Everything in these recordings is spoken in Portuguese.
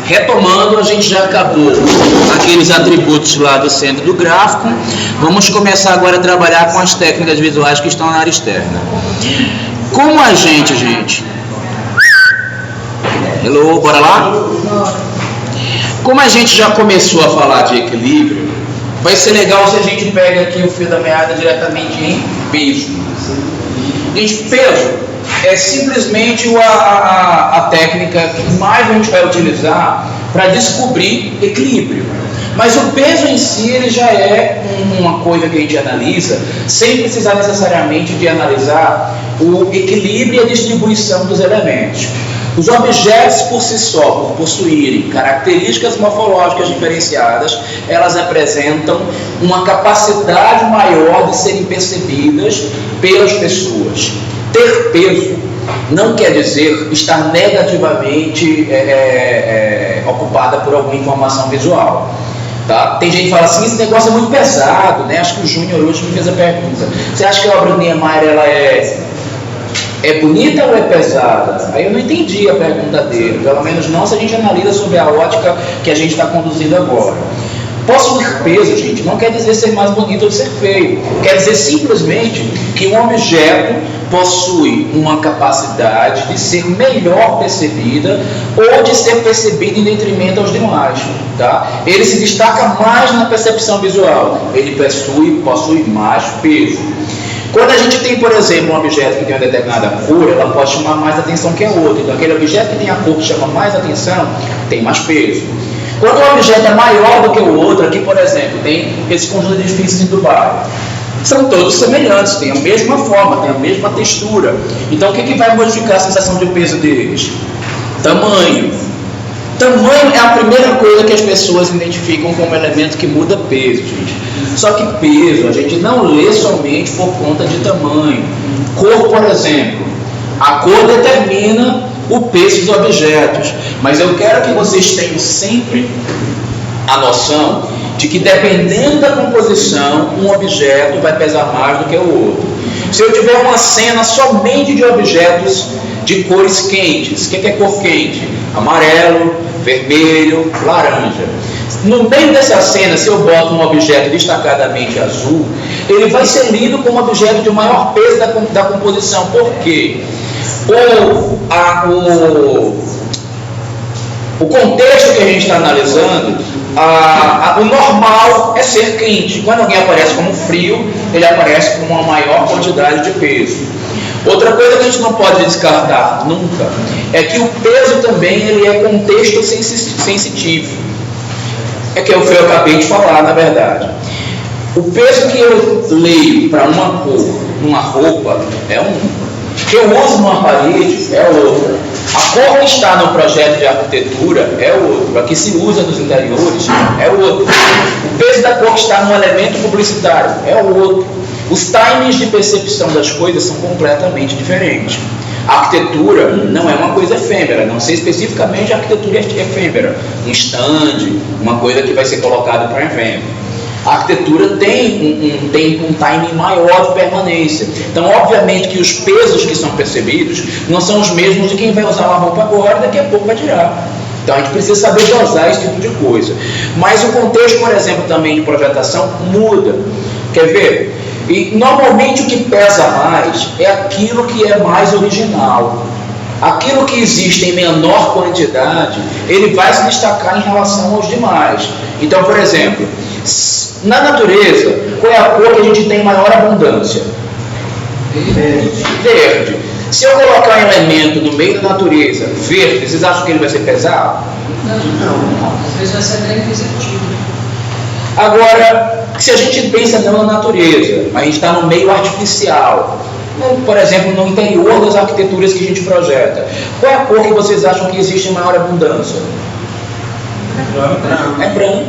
Retomando, a gente já acabou aqueles atributos lá do centro do gráfico. Vamos começar agora a trabalhar com as técnicas visuais que estão na área externa. Como a gente... Hello, bora lá? Como a gente já começou a falar de equilíbrio, vai ser legal se a gente pega aqui o fio da meada diretamente em peso. Gente, peso é simplesmente a técnica que mais a gente vai utilizar para descobrir equilíbrio. Mas o peso em si ele já é uma coisa que a gente analisa sem precisar necessariamente de analisar o equilíbrio e a distribuição dos elementos. Os objetos por si só, por possuírem características morfológicas diferenciadas, elas apresentam uma capacidade maior de serem percebidas pelas pessoas. Ter peso não quer dizer estar negativamente ocupada por alguma informação visual. Tá? Tem gente que fala assim, esse negócio é muito pesado, né? Acho que o Júnior hoje me fez a pergunta. Você acha que a obra do Niemeyer ela é bonita ou é pesada? Aí eu não entendi a pergunta dele, pelo menos não se a gente analisa sobre a ótica que a gente está conduzindo agora. Possuir peso, gente, não quer dizer ser mais bonito ou ser feio. Quer dizer simplesmente que um objeto possui uma capacidade de ser melhor percebida ou de ser percebida em detrimento aos demais. Tá? Ele se destaca mais na percepção visual. Ele possui mais peso. Quando a gente tem, por exemplo, um objeto que tem uma determinada cor, ela pode chamar mais atenção que a outra. Então, aquele objeto que tem a cor que chama mais atenção, tem mais peso. Quando um objeto é maior do que o outro, aqui, por exemplo, tem esse conjunto de edifícios em Dubai. São todos semelhantes, têm a mesma forma, têm a mesma textura. Então, o que vai modificar a sensação de peso deles? Tamanho. Tamanho é a primeira coisa que as pessoas identificam como elemento que muda peso, gente. Só que peso a gente não lê somente por conta de tamanho. Cor, por exemplo. A cor determina o peso dos objetos. Mas eu quero que vocês tenham sempre a noção de que dependendo da composição, um objeto vai pesar mais do que o outro. Se eu tiver uma cena somente de objetos de cores quentes, o que é cor quente? Amarelo, vermelho, laranja. No meio dessa cena, se eu boto um objeto destacadamente azul, ele vai ser lido como objeto de maior peso da composição. Por quê? O contexto que a gente está analisando, o normal é ser quente. Quando alguém aparece como frio, ele aparece com uma maior quantidade de peso. Outra coisa que a gente não pode descartar nunca é que o peso também ele é contexto sensitivo. É que eu acabei de falar, na verdade. O peso que eu leio para uma cor, numa roupa, é um. Que eu uso numa parede é outra. A cor que está no projeto de arquitetura é outro. A que se usa nos interiores é outro. O peso da cor que está no elemento publicitário é outro. Os timings de percepção das coisas são completamente diferentes. A arquitetura não é uma coisa efêmera, não sei especificamente a arquitetura efêmera. Um stand, uma coisa que vai ser colocada para evento. A arquitetura tem um timing maior de permanência. Então, obviamente que os pesos que são percebidos não são os mesmos de quem vai usar uma roupa agora e daqui a pouco vai tirar. Então, a gente precisa saber dosar esse tipo de coisa. Mas o contexto, por exemplo, também de projetação muda. Quer ver? E, normalmente, o que pesa mais é aquilo que é mais original. Aquilo que existe em menor quantidade, ele vai se destacar em relação aos demais. Então, por exemplo, na natureza, qual é a cor que a gente tem maior abundância? Verde. Se eu colocar um elemento no meio da natureza, verde, vocês acham que ele vai ser pesado? Não. Às vezes vai ser bem inquisitivo. Agora, se a gente pensa não na natureza, mas a gente está no meio artificial, por exemplo, no interior das arquiteturas que a gente projeta, qual é a cor que vocês acham que existe em maior abundância? É branco.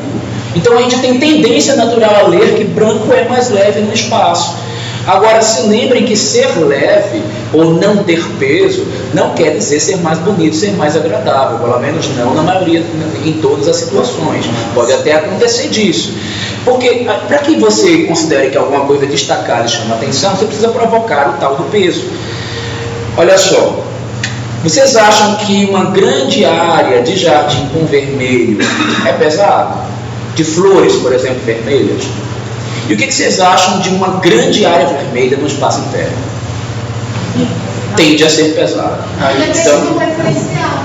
Então a gente tem tendência natural a ler que branco é mais leve no espaço. Agora, se lembrem que ser leve ou não ter peso não quer dizer ser mais bonito, ser mais agradável, pelo menos não na maioria, em todas as situações. Pode até acontecer disso. Porque para que você considere que alguma coisa destacada chama atenção, você precisa provocar o tal do peso. Olha só, Vocês acham que uma grande área de jardim com vermelho é pesado? De flores, por exemplo, vermelhas? E o que vocês acham de uma grande área vermelha no espaço interno? Tende a ser pesado. Depende do referencial.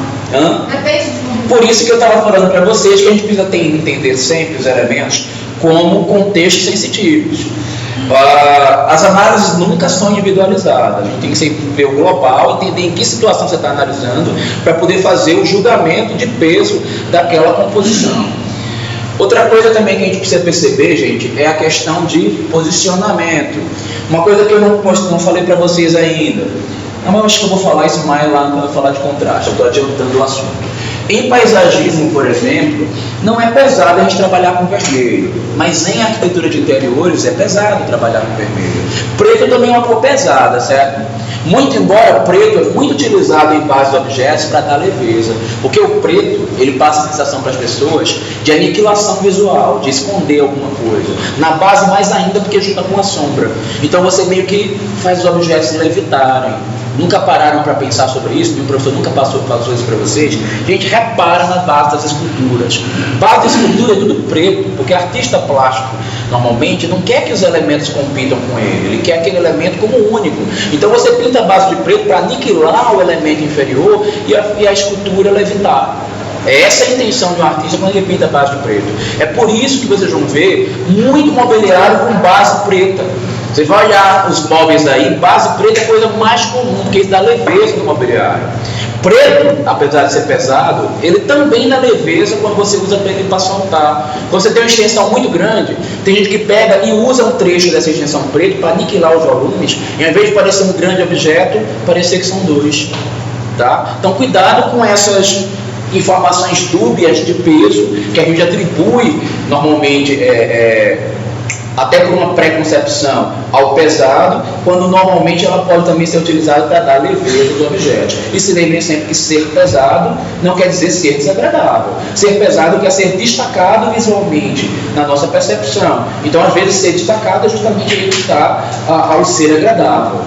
Depende do... Por isso que eu estava falando para vocês que a gente precisa entender sempre os elementos como contextos sensitivos. As análises nunca são individualizadas. A gente tem que sempre ver o global, entender em que situação você está analisando para poder fazer o julgamento de peso daquela composição. Outra coisa também que a gente precisa perceber, gente, é a questão de posicionamento. Uma coisa que eu não falei para vocês ainda. Não, mas eu acho que eu vou falar isso mais lá quando eu falar de contraste. Eu estou adiantando o assunto. Em paisagismo, por exemplo, não é pesado a gente trabalhar com vermelho, mas em arquitetura de interiores é pesado trabalhar com vermelho. Preto também é uma cor pesada, certo? Muito embora preto é muito utilizado em base de objetos para dar leveza, porque o preto ele passa a sensação para as pessoas de aniquilação visual, de esconder alguma coisa. Na base mais ainda porque junta com a sombra. Então você meio que faz os objetos levitarem. Nunca pararam para pensar sobre isso? O professor nunca passou isso para vocês? Gente, repara na base das esculturas. Base da escultura é tudo preto, porque artista plástico normalmente não quer que os elementos compitam com ele quer aquele elemento como único. Então você pinta a base de preto para aniquilar o elemento inferior e a escultura levitar. Essa é a intenção de um artista quando ele pinta a base de preto. É por isso que vocês vão ver muito mobiliário com base preta. Você vai olhar os móveis aí, base preta é a coisa mais comum, porque isso dá leveza no mobiliário. Preto, apesar de ser pesado, ele também dá leveza quando você usa ele para soltar. Quando você tem uma extensão muito grande, tem gente que pega e usa um trecho dessa extensão preta para aniquilar os volumes, e ao invés de parecer um grande objeto, parecer que são dois. Tá? Então cuidado com essas informações dúbias de peso que a gente atribui normalmente até por uma pré-concepção ao pesado, quando normalmente ela pode também ser utilizada para dar leveza aos objetos. E se lembrem sempre que ser pesado não quer dizer ser desagradável. Ser pesado quer ser destacado visualmente na nossa percepção. Então, às vezes, ser destacado é justamente evitar ao ser agradável.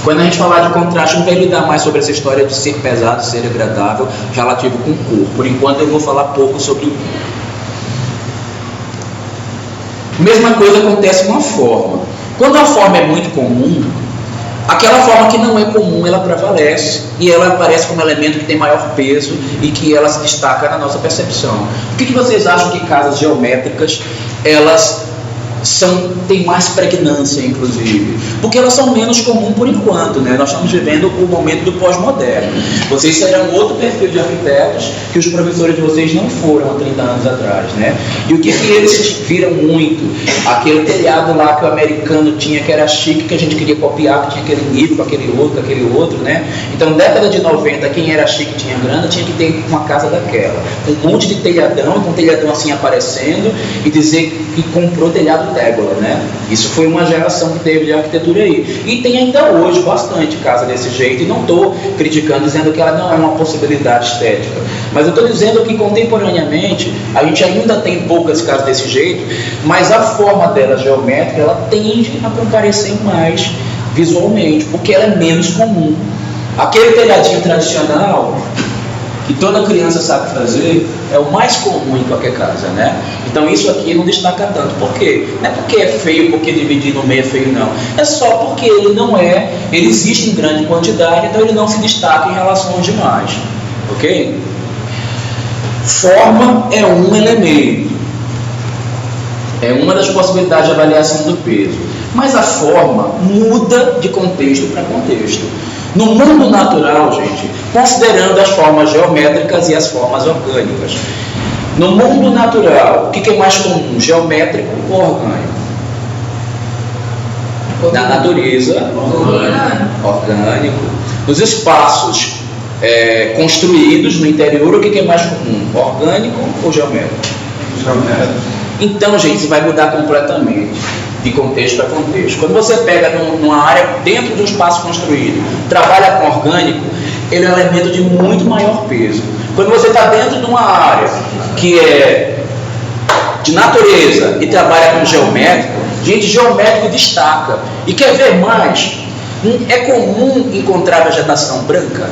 Quando a gente falar de contraste, não vai lidar mais sobre essa história de ser pesado, ser agradável, relativo com cor. Por enquanto, eu vou falar pouco sobre o mesma coisa acontece com a forma. Quando a forma é muito comum, aquela forma que não é comum, ela prevalece e ela aparece como elemento que tem maior peso e que ela se destaca na nossa percepção. Por que vocês acham que casas geométricas, elas têm mais pregnância, inclusive? Porque elas são menos comuns por enquanto, né? Nós estamos vivendo o momento do pós-moderno. Vocês serão outro perfil de arquitetos que os professores de vocês não foram há 30 anos atrás, né? E o que eles viram muito? Aquele telhado lá que o americano tinha, que era chique, que a gente queria copiar, que tinha aquele nível, aquele outro, né? Então, na década de 90, quem era chique, tinha grana, tinha que ter uma casa daquela. Um monte de telhadão, com um telhadão assim aparecendo, e dizer que comprou telhado Tégola, né? Isso foi uma geração que teve de arquitetura aí. E tem ainda hoje bastante casa desse jeito, e não estou criticando, dizendo que ela não é uma possibilidade estética. Mas eu estou dizendo que contemporaneamente a gente ainda tem poucas casas desse jeito, mas a forma dela geométrica, ela tende a comparecer mais visualmente, porque ela é menos comum. Aquele telhadinho tradicional que toda criança sabe fazer, é o mais comum em qualquer casa, né? Então isso aqui não destaca tanto. Por quê? Não é porque é feio, porque dividir no meio é feio, não. É só porque ele existe em grande quantidade, então ele não se destaca em relação aos demais. Ok? Forma é um elemento. É uma das possibilidades de avaliação do peso. Mas a forma muda de contexto para contexto. No mundo natural, gente, considerando as formas geométricas e as formas orgânicas. No mundo natural, o que é mais comum? Geométrico ou orgânico? Na natureza, orgânico. Nos espaços construídos no interior, o que é mais comum? Orgânico ou geométrico? Geométrico. Então, gente, isso vai mudar completamente de contexto a contexto. Quando você pega numa área dentro de um espaço construído, trabalha com orgânico, ele é um elemento de muito maior peso. Quando você está dentro de uma área que é de natureza e trabalha com geométrico, gente, geométrico destaca. E quer ver mais? É comum encontrar vegetação branca?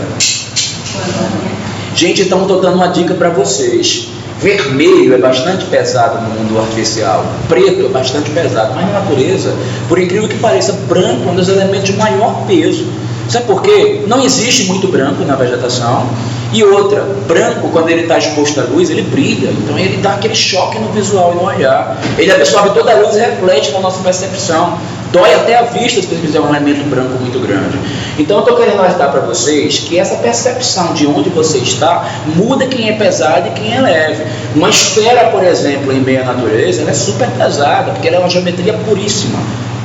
Gente, então estou dando uma dica para vocês. Vermelho é bastante pesado no mundo artificial, preto é bastante pesado, mas na natureza, por incrível que pareça, branco é um dos elementos de maior peso. Sabe por quê? Não existe muito branco na vegetação. E outra, branco, quando ele está exposto à luz, ele brilha. Então ele dá aquele choque no visual e no olhar. Ele absorve toda a luz e reflete na nossa percepção. Dói até a vista se você fizer um elemento branco muito grande. Então eu estou querendo alertar para vocês que essa percepção de onde você está muda quem é pesado e quem é leve. Uma esfera, por exemplo, em meio à natureza, ela é super pesada, porque ela é uma geometria puríssima.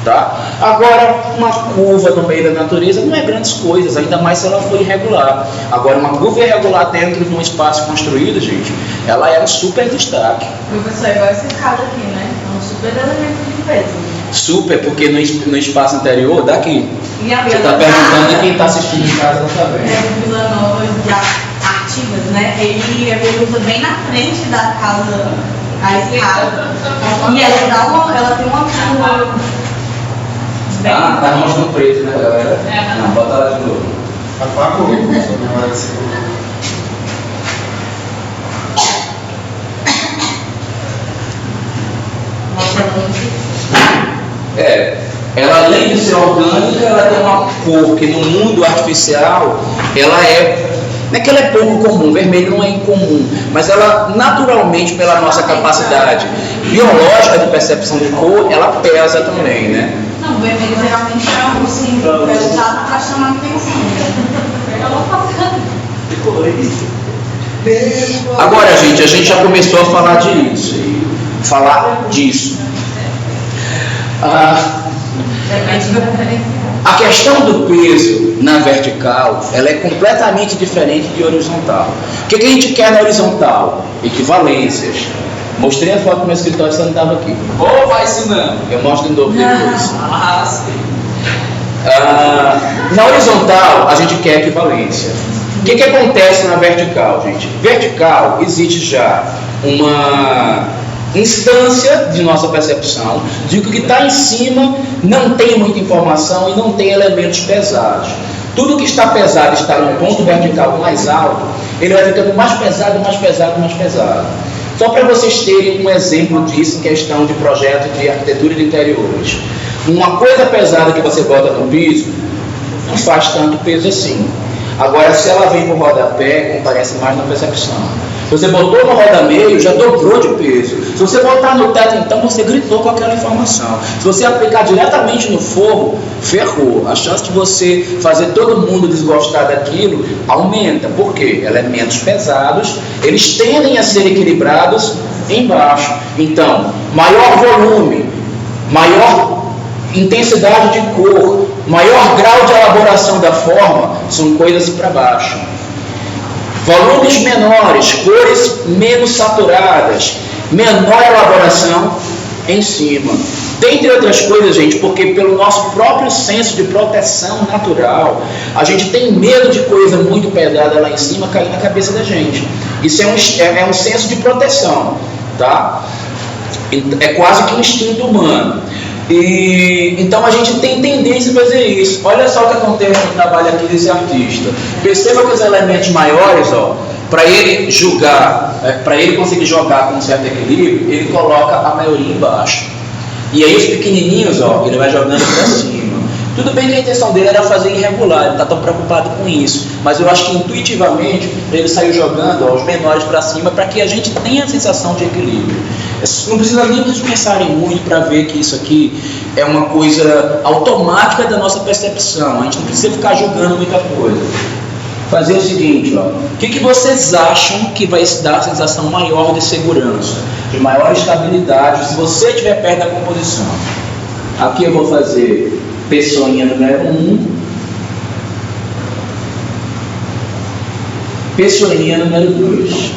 Tá? Agora, uma curva no meio da natureza não é grandes coisas, ainda mais se ela for irregular. Agora, uma curva irregular dentro de um espaço construído, gente, ela é um super destaque. Professor, igual essa escada aqui, né? É um super elemento de peso. Super, porque no espaço anterior, daqui, você está perguntando e quem está assistindo em casa não está vendo. É o Vila Nova de Artigas, né? Ele usa bem na frente da casa a escada. E ela tem uma curva. Ah, tá mostrando preto, né, galera? Não, bota lá de novo. Apaga o vídeo, professor, na hora de ser. Ela além de ser orgânica, ela tem uma cor que no mundo artificial, ela não é que ela é pouco comum, vermelho não é incomum, mas ela naturalmente, pela nossa capacidade biológica de percepção de cor, ela pesa também, né? Não, o vermelho geralmente é algo assim, é usado para chamar atenção. Agora, gente, a gente já começou a falar disso. A questão do peso na vertical, ela é completamente diferente de horizontal. O que a gente quer na horizontal? Equivalências. Mostrei a foto do meu escritório, você não estava aqui. Ou vai ensinando. Eu mostro de novo depois. Na horizontal, a gente quer equivalência. O que acontece na vertical, gente? Vertical, existe já uma instância de nossa percepção de que o que está em cima não tem muita informação e não tem elementos pesados. Tudo que está pesado está num ponto vertical mais alto, ele vai ficando mais pesado, mais pesado, mais pesado. Só para vocês terem um exemplo disso em questão de projeto de arquitetura de interiores. Uma coisa pesada que você bota no piso, não faz tanto peso assim. Agora, se ela vem por rodapé, comparece mais na percepção. Se você botou no roda-meio, já dobrou de peso. Se você botar no teto, então você gritou com aquela informação. Se você aplicar diretamente no forro, ferrou. A chance de você fazer todo mundo desgostar daquilo aumenta. Por quê? Elementos pesados, eles tendem a ser equilibrados embaixo. Então, maior volume, maior intensidade de cor, maior grau de elaboração da forma, são coisas para baixo. Volumes menores, cores menos saturadas, menor elaboração em cima. Dentre outras coisas, gente, porque pelo nosso próprio senso de proteção natural, a gente tem medo de coisa muito pesada lá em cima cair na cabeça da gente. Isso é um senso de proteção, tá? É quase que um instinto humano. Então a gente tem tendência a fazer isso. Olha só o que acontece no trabalho aqui desse artista. Perceba que os elementos maiores, para ele julgar, para ele conseguir jogar com um certo equilíbrio, ele coloca a maioria embaixo. E aí os pequenininhos, ele vai jogando para cima. Tudo bem que a intenção dele era fazer irregular, ele não está tão preocupado com isso. Mas eu acho que intuitivamente ele saiu jogando os menores para cima para que a gente tenha a sensação de equilíbrio. Não precisa nem vocês pensarem muito para ver que isso aqui é uma coisa automática da nossa percepção. A gente não precisa ficar julgando muita coisa. Fazer o seguinte, o que vocês acham que vai dar a sensação maior de segurança, de maior estabilidade, se você estiver perto da composição? Aqui eu vou fazer pessoinha número 1, pessoinha número 2.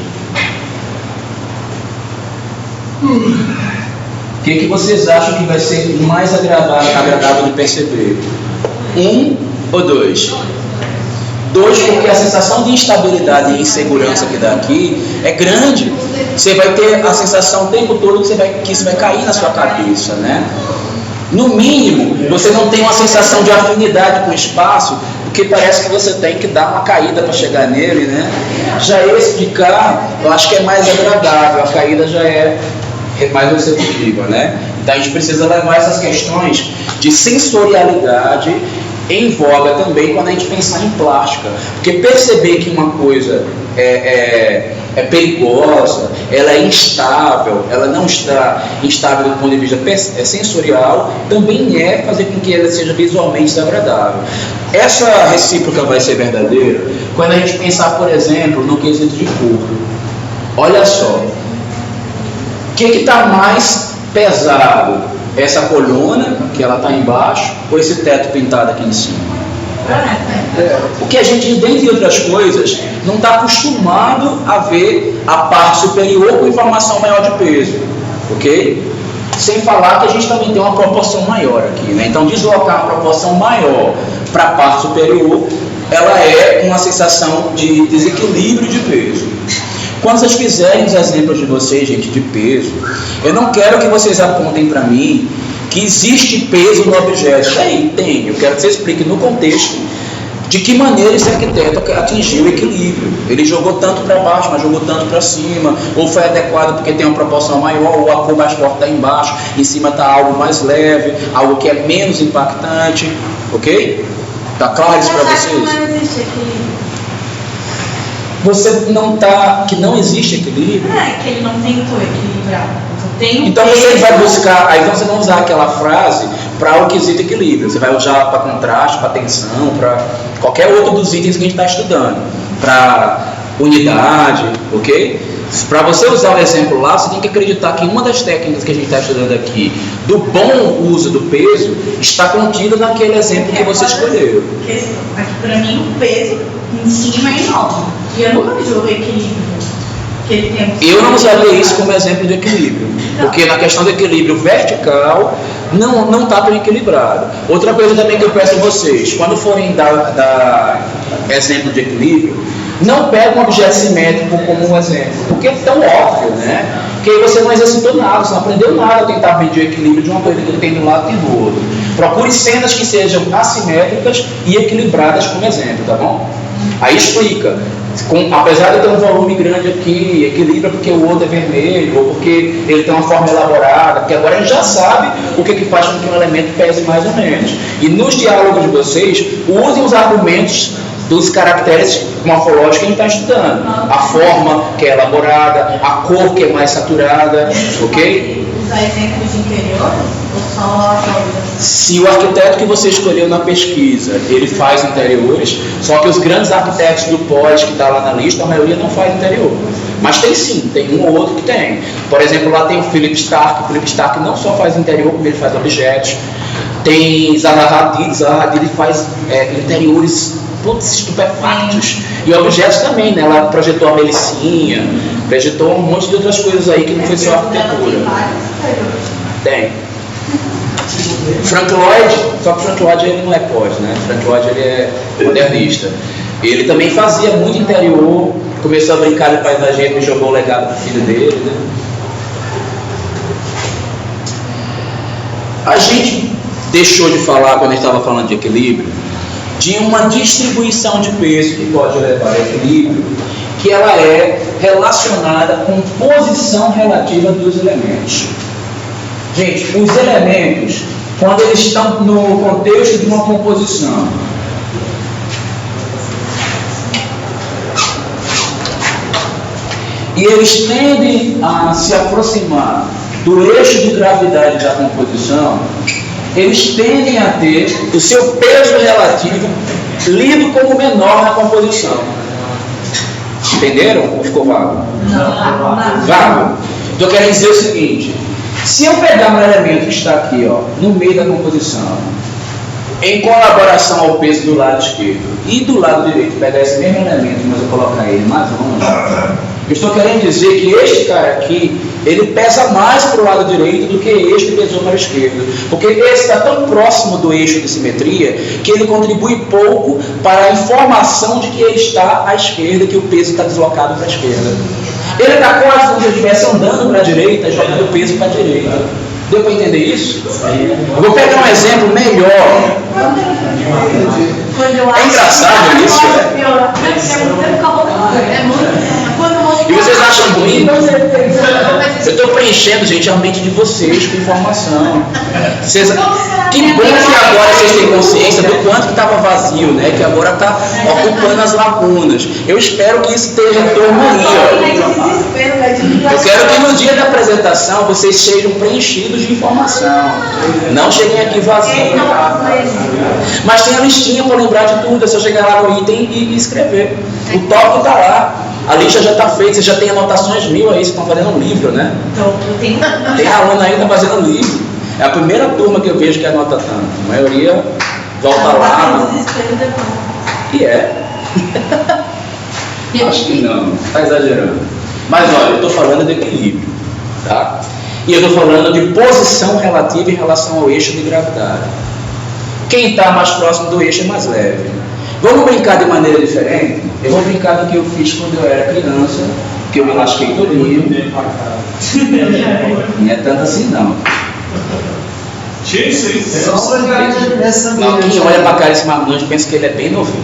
O que vocês acham que vai ser mais agradável de perceber? 1 ou 2? 2, porque a sensação de instabilidade e insegurança que dá aqui é grande. Você vai ter a sensação o tempo todo que isso vai cair na sua cabeça, né? No mínimo, você não tem uma sensação de afinidade com o espaço, porque parece que você tem que dar uma caída para chegar nele, né? Já esse de cá, eu acho que é mais agradável, a caída já é mais receptiva, né? Então a gente precisa levar essas questões de sensorialidade em voga também quando a gente pensar em plástica, porque perceber que uma coisa é perigosa, ela é instável, ela não está instável do ponto de vista sensorial, também é fazer com que ela seja visualmente desagradável. Essa recíproca vai ser verdadeira quando a gente pensar, por exemplo, no quesito de cor. Olha só, o que está mais pesado? Essa coluna, que ela está embaixo, ou esse teto pintado aqui em cima? Porque a gente, dentre outras coisas, não está acostumado a ver a parte superior com informação maior de peso, ok? Sem falar que a gente também tem uma proporção maior aqui, né? Então deslocar uma proporção maior para a parte superior, ela é uma sensação de desequilíbrio de peso. Quando vocês fizerem os exemplos de vocês, gente, de peso, eu não quero que vocês apontem para mim que existe peso no objeto. Tem. Eu quero que você explique no contexto de que maneira esse arquiteto atingiu o equilíbrio. Ele jogou tanto para baixo, mas jogou tanto para cima, ou foi adequado porque tem uma proporção maior, ou a cor mais forte está embaixo, em cima está algo mais leve, algo que é menos impactante, ok? Está claro isso para vocês? Não existe equilíbrio. Você não está, que não existe equilíbrio? É que ele não tentou equilibrar. Então você vai buscar, aí então você não usar aquela frase para o quesito equilíbrio, você vai usar para contraste, para tensão, para qualquer outro dos itens que a gente está estudando, para unidade, ok? Para você usar o exemplo lá, você tem que acreditar que uma das técnicas que a gente está estudando aqui, do bom uso do peso, está contida naquele exemplo que você escolheu. Aqui para mim o peso em cima é enorme, e eu não vejo o equilíbrio. Eu não usaria isso como exemplo de equilíbrio, porque na questão do equilíbrio vertical não está tão equilibrado. Outra coisa também que eu peço a vocês, quando forem dar exemplo de equilíbrio, não pega um objeto simétrico como um exemplo, porque é tão óbvio, né? Que aí você não exercitou nada, você não aprendeu nada a tentar medir o equilíbrio de uma coisa que tem de um lado e tem do outro. Procure cenas que sejam assimétricas e equilibradas como exemplo, tá bom? Aí explica. Apesar de ter um volume grande aqui, equilibra porque o outro é vermelho, ou porque ele tem uma forma elaborada, porque agora a gente já sabe o que faz com que um elemento pese mais ou menos. E nos diálogos de vocês, usem os argumentos dos caracteres morfológicos que a gente está estudando. A forma que é elaborada, a cor que é mais saturada, ok? Usar exemplos de interiores ou só se o arquiteto que você escolheu na pesquisa, ele faz interiores, só que os grandes arquitetos do pós que está lá na lista, a maioria não faz interior. Mas tem sim, tem um ou outro que tem. Por exemplo, lá tem o Philip Stark. O Philip Stark não só faz interior, como ele faz objetos. Tem Zaha Hadid faz interiores estupefactos. E objetos também, né? Ela projetou a Melicinha, projetou um monte de outras coisas aí que não foi só arquitetura. Tem. Frank Lloyd, só que Frank Lloyd ele não é pós, né? Frank Lloyd ele é modernista. Ele também fazia muito interior, começou a brincar de paisagismo e jogou o legado pro filho dele, né? A gente deixou de falar, quando a gente estava falando de equilíbrio, de uma distribuição de peso que pode levar a equilíbrio, que ela é relacionada com posição relativa dos elementos. Gente, os elementos, quando eles estão no contexto de uma composição, e eles tendem a se aproximar do eixo de gravidade da composição, eles tendem a ter o seu peso relativo lido como menor na composição. Entenderam? Ou ficou vago? Não. Vago? Então eu quero dizer o seguinte: se eu pegar um elemento que está aqui, ó, no meio da composição, em colaboração ao peso do lado esquerdo, e do lado direito pegar esse mesmo elemento, mas eu colocar ele mais longe, eu estou querendo dizer que este cara aqui, ele pesa mais para o lado direito do que este que pesou para a esquerda, porque esse está tão próximo do eixo de simetria que ele contribui pouco para a informação de que ele está à esquerda, que o peso está deslocado para a esquerda. Ele está quase como se ele estivesse andando para a direita, jogando o peso para a direita. Deu para entender isso? Eu vou pegar um exemplo melhor. É engraçado isso, né? E vocês acham ruim? Eu estou preenchendo, gente, a mente de vocês com informação. Que bom que agora vocês têm consciência do quanto que estava vazio, né? Que agora está ocupando as lacunas. Eu espero que isso tenha retorno aí, ó. Eu quero que no dia da apresentação vocês sejam preenchidos de informação. Não cheguem aqui vazios. Mas tem a listinha para lembrar de tudo. É só chegar lá no item e escrever. O tópico está lá. A lista já está feita, você já tem anotações 1000 aí, vocês estão fazendo um livro, né? Tem aluno ainda fazendo um livro. É a primeira turma que eu vejo que anota tanto. A maioria volta lá. E é. Acho que não, está exagerando. Mas olha, eu estou falando de equilíbrio, tá? E eu estou falando de posição relativa em relação ao eixo de gravidade. Quem está mais próximo do eixo é mais leve. Vamos brincar de maneira diferente? Eu vou brincar do que eu fiz quando eu era criança, que eu me lasquei todinho. Não é tanto assim não. Não, quem olha pra cara desse marmanjo pensa que ele é bem novinho.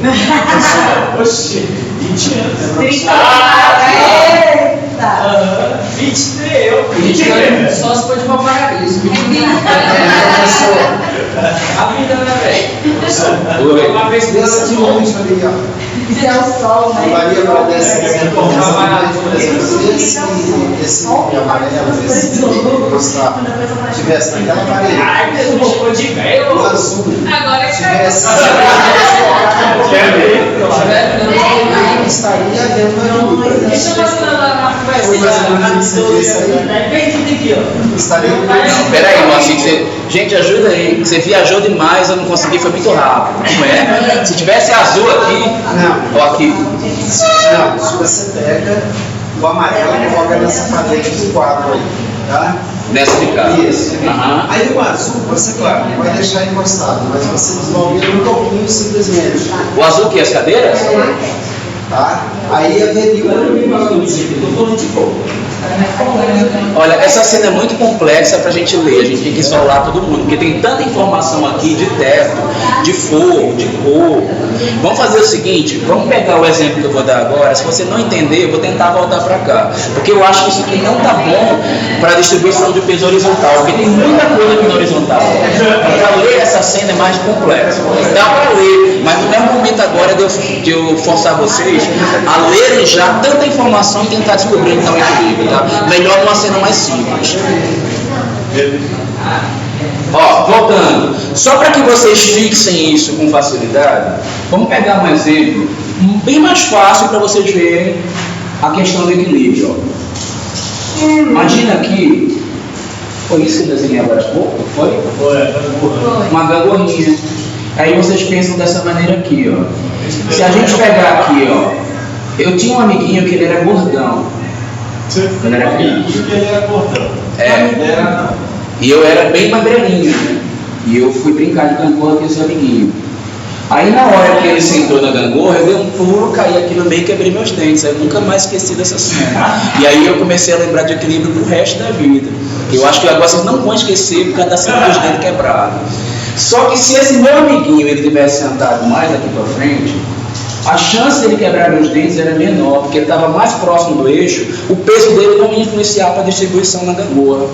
Oxi, 20 anos. 20 anos. Só se for de papagarismo. A vida, né, velho? Uma vez dessa de longe, falei, ó. Isso é o sol, né? Maria Valdez, esse amarelo, esse gostar, tivesse naquela parede. Ai, meu roupa de velho. O azul. Agora Tivesse. Estaria dentro do equilíbrio. Deixa eu mostrar lá na Foi mais ou menos isso aí. Estaria no equilíbrio. Peraí, Moacir, gente, ajuda aí. Você viajou demais, eu não consegui, foi muito rápido. Como é? Se tivesse azul aqui, ou aqui. Não, se você pega o amarelo e coloca nessa parede do quadro aí, tá? Nessa de cá. Isso. Aham. Aí o azul, você, claro, não vai deixar encostado, mas você desloca ele um pouquinho simplesmente, O azul que é as cadeiras? tá? Aí haveria Olha, essa cena é muito complexa para a gente ler, a gente tem que isolar todo mundo, porque tem tanta informação aqui de teto, de forro, de cor. Vamos fazer o seguinte, vamos pegar o exemplo que eu vou dar agora. Se você não entender, eu vou tentar voltar para cá, porque eu acho que isso aqui não está bom para a distribuição de peso horizontal, porque tem muita coisa aqui na horizontal. Para ler essa cena é mais complexa. Dá para ler, mas não é o momento agora de eu forçar vocês a lerem já tanta informação e tentar descobrir então o equilíbrio, tá? Melhor numa cena mais simples. Ó, voltando, só para que vocês fixem isso com facilidade, vamos pegar um exemplo bem mais fácil para vocês verem a questão do equilíbrio. Ó. Imagina aqui, foi isso que eu desenhei agora há pouco? Foi? Uma gangorrinha. Aí vocês pensam dessa maneira aqui, ó. Se a gente pegar aqui, ó, eu tinha um amiguinho que ele era gordão. Quando era criança. Porque ele era gordão. É. E eu era bem magrelinho, né? E eu fui brincar de gangorra com esse amiguinho. Aí na hora que ele sentou na gangorra, eu dei um pulo, caí aqui no meio e quebrei meus dentes. Eu nunca mais esqueci dessa cena. E aí eu comecei a lembrar de equilíbrio pro resto da vida. Eu acho que agora vocês não vão esquecer por causa da cena dos dentes quebrados. Só que se esse meu amiguinho ele tivesse sentado mais aqui para frente, a chance dele quebrar meus dentes era menor, porque ele estava mais próximo do eixo, o peso dele não ia influenciar para a distribuição na gangorra.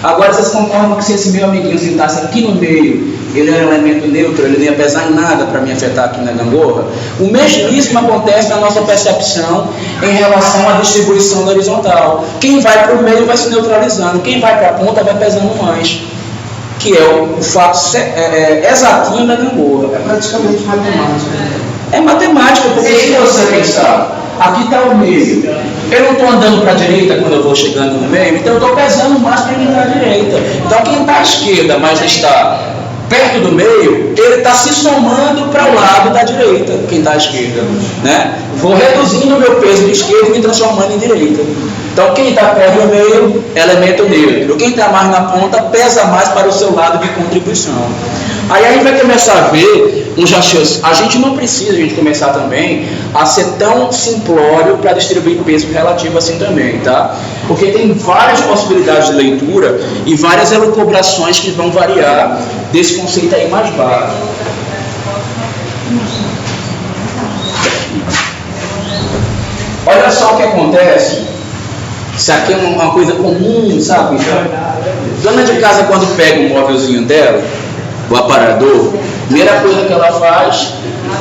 Agora vocês concordam que se esse meu amiguinho sentasse aqui no meio, ele era um elemento neutro, ele não ia pesar em nada para me afetar aqui na gangorra? O mesmíssimo acontece na nossa percepção em relação à distribuição da horizontal. Quem vai para o meio vai se neutralizando, quem vai para a ponta vai pesando mais, que é o fato exatinho da gangorra. é praticamente matemática. É matemática, porque se você pensar, aqui está o meio, eu não estou andando para a direita quando eu vou chegando no meio, então eu estou pesando mais para ir para a direita. Então quem está à esquerda, mas está perto do meio, ele está se somando para o lado da direita, quem está à esquerda, né? Vou reduzindo o meu peso de esquerda e me transformando em direita. Então quem está perto do meio, elemento neutro. Quem está mais na ponta, pesa mais para o seu lado de contribuição. Aí a gente vai começar a ver a gente não precisa começar também a ser tão simplório para distribuir peso relativo assim também, tá? Porque tem várias possibilidades de leitura e várias elucubrações que vão variar desse conceito aí mais básico. Olha só o que acontece. Isso aqui é uma coisa comum, sabe? Dona de casa, quando pega o móvelzinho dela, o aparador, a primeira coisa que ela faz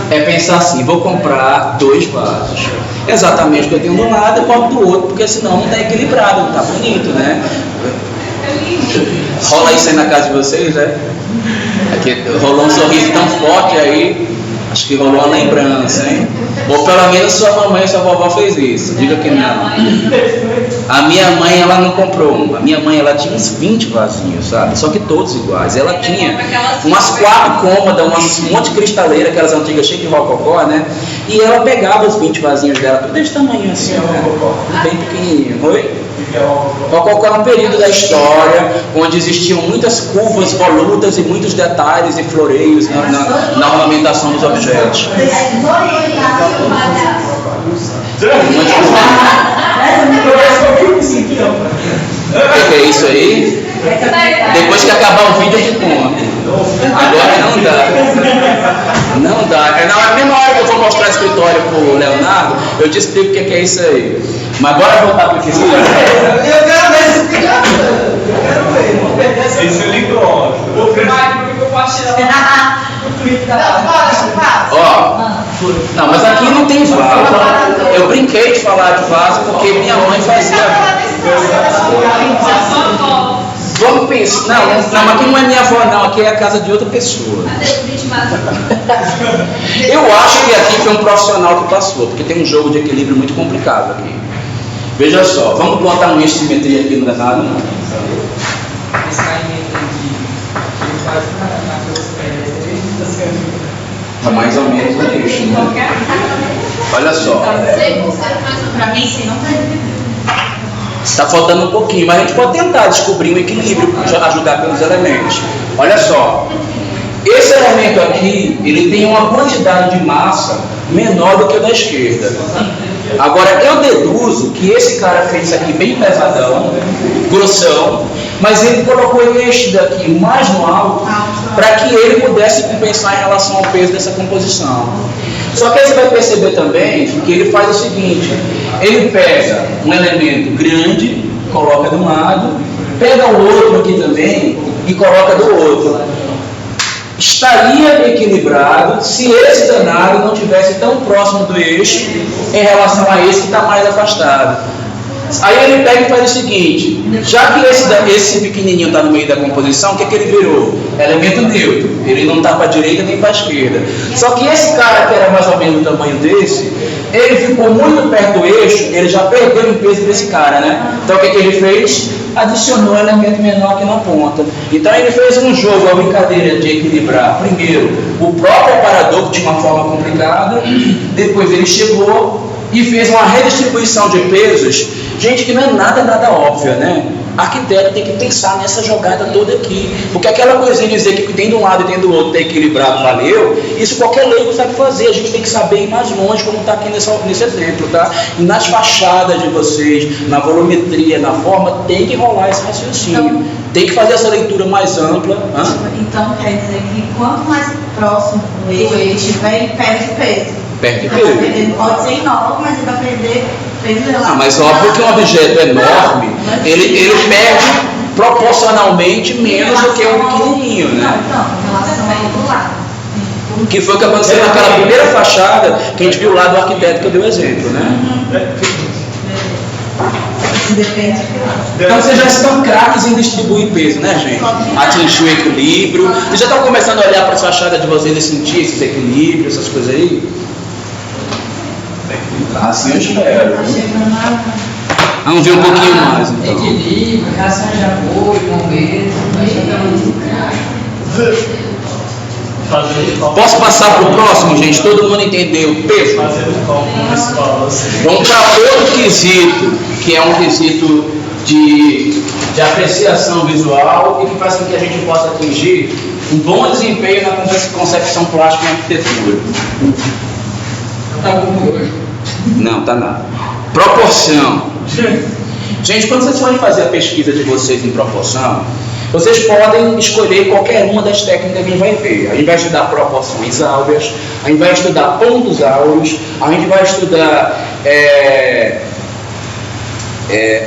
é pensar assim: vou comprar 2 vasos. Exatamente o que eu tenho de um lado, eu boto do outro, porque senão não está equilibrado, não está bonito, né? Rola isso aí na casa de vocês, né? Aqui rolou um sorriso tão forte aí. Acho que rolou uma lembrança, hein? Ou pelo menos sua mamãe ou sua vovó fez isso. Diga que não. A minha mãe, ela não comprou um. A minha mãe, ela tinha uns 20 vasinhos, sabe? Só que todos iguais. Ela tinha umas 4 cômodas, um monte de cristaleira, aquelas antigas cheias de rococó, né? E ela pegava os 20 vasinhos dela, tudo desse tamanho assim, né? Bem pequenininho. Oi? Rococó é um período da história onde existiam muitas curvas volutas e muitos detalhes e floreios na ornamentação dos objetos. O que é isso aí? Depois que acabar o vídeo eu te conto. Agora não dá. Não dá. Na mesma hora que eu vou mostrar o escritório pro Leonardo, eu te explico o que é isso aí. Mas bora voltar para o que você quer. Eu quero ver essa explicação. Eu quero ver. Esse é ligou. Vou treinar porque eu posso tirar. Ó, não, mas aqui não tem vaso. Eu brinquei de falar de vaso porque minha mãe fazia. Vamos pensar. Não, aqui não é minha avó, não. Aqui é a casa de outra pessoa. Eu acho que aqui foi um profissional que passou, porque tem um jogo de equilíbrio muito complicado aqui. Veja só, vamos botar um eixo de simetria aqui no errado, não. Tá mais ou menos o eixo, né? Olha só. Pra mim, sim, não tem. Está faltando um pouquinho, mas a gente pode tentar descobrir um equilíbrio, ajudar pelos elementos. Olha só, esse elemento aqui, ele tem uma quantidade de massa menor do que o da esquerda. Agora, eu deduzo que esse cara fez isso aqui bem pesadão, grossão, mas ele colocou este daqui mais no alto para que ele pudesse compensar em relação ao peso dessa composição. Só que aí você vai perceber também que ele faz o seguinte: ele pega um elemento grande, coloca de um lado, pega o outro aqui também e coloca do outro. Estaria equilibrado se esse danado não estivesse tão próximo do eixo em relação a esse que está mais afastado. Aí ele pega e faz o seguinte: já que esse pequenininho está no meio da composição, o que ele virou? Elemento neutro. Ele não está para a direita nem para a esquerda. Só que esse cara que era mais ou menos o tamanho desse, ele ficou muito perto do eixo, ele já perdeu o peso desse cara, né? Então o que ele fez? Adicionou um elemento menor aqui na ponta. Então ele fez um jogo, uma brincadeira de equilibrar primeiro o próprio aparador, que tinha uma forma complicada, depois ele chegou e fez uma redistribuição de pesos, gente, que não é nada óbvia, né? Arquiteto tem que pensar nessa jogada toda aqui, porque aquela coisinha de dizer que tem de um lado e tem do outro, tem equilibrado, valeu, isso qualquer leigo sabe fazer. A gente tem que saber ir mais longe, como está aqui nesse exemplo, tá? E nas fachadas de vocês, na volumetria, na forma, tem que rolar esse raciocínio, então, tem que fazer essa leitura mais ampla. Então quer dizer que quanto mais próximo do eixo estiver, ele perde peso. Perde peso. Ele pode ser enorme, mas ele vai perder peso relativo. Mas óbvio que um objeto enorme, ele perde proporcionalmente menos do que um pequenininho, né? Não, em relação ao outro lado. Que foi o que aconteceu naquela primeira fachada que a gente viu lá do arquiteto que eu dei o exemplo, né? Depende. Então vocês já estão craques em distribuir peso, né, gente? Atingir o equilíbrio. Vocês já estão começando a olhar para as fachadas de vocês e sentir esses equilíbrios, essas coisas aí? Assim eu espero. Vamos ver um pouquinho mais, então. Equilíbrio, relação de apoio, momento, Posso passar para o próximo, gente? Todo mundo entendeu o peso? Vamos para outro quesito, que é um quesito de apreciação visual e que faz com que a gente possa atingir Um bom desempenho na concepção plástica e arquitetura. Tá bom hoje. Não, tá nada. Proporção. Gente, quando vocês forem fazer a pesquisa de vocês em proporção, vocês podem escolher qualquer uma das técnicas que a gente vai ver. A gente vai estudar proporções áureas, a gente vai estudar pontos áureos, a gente vai estudar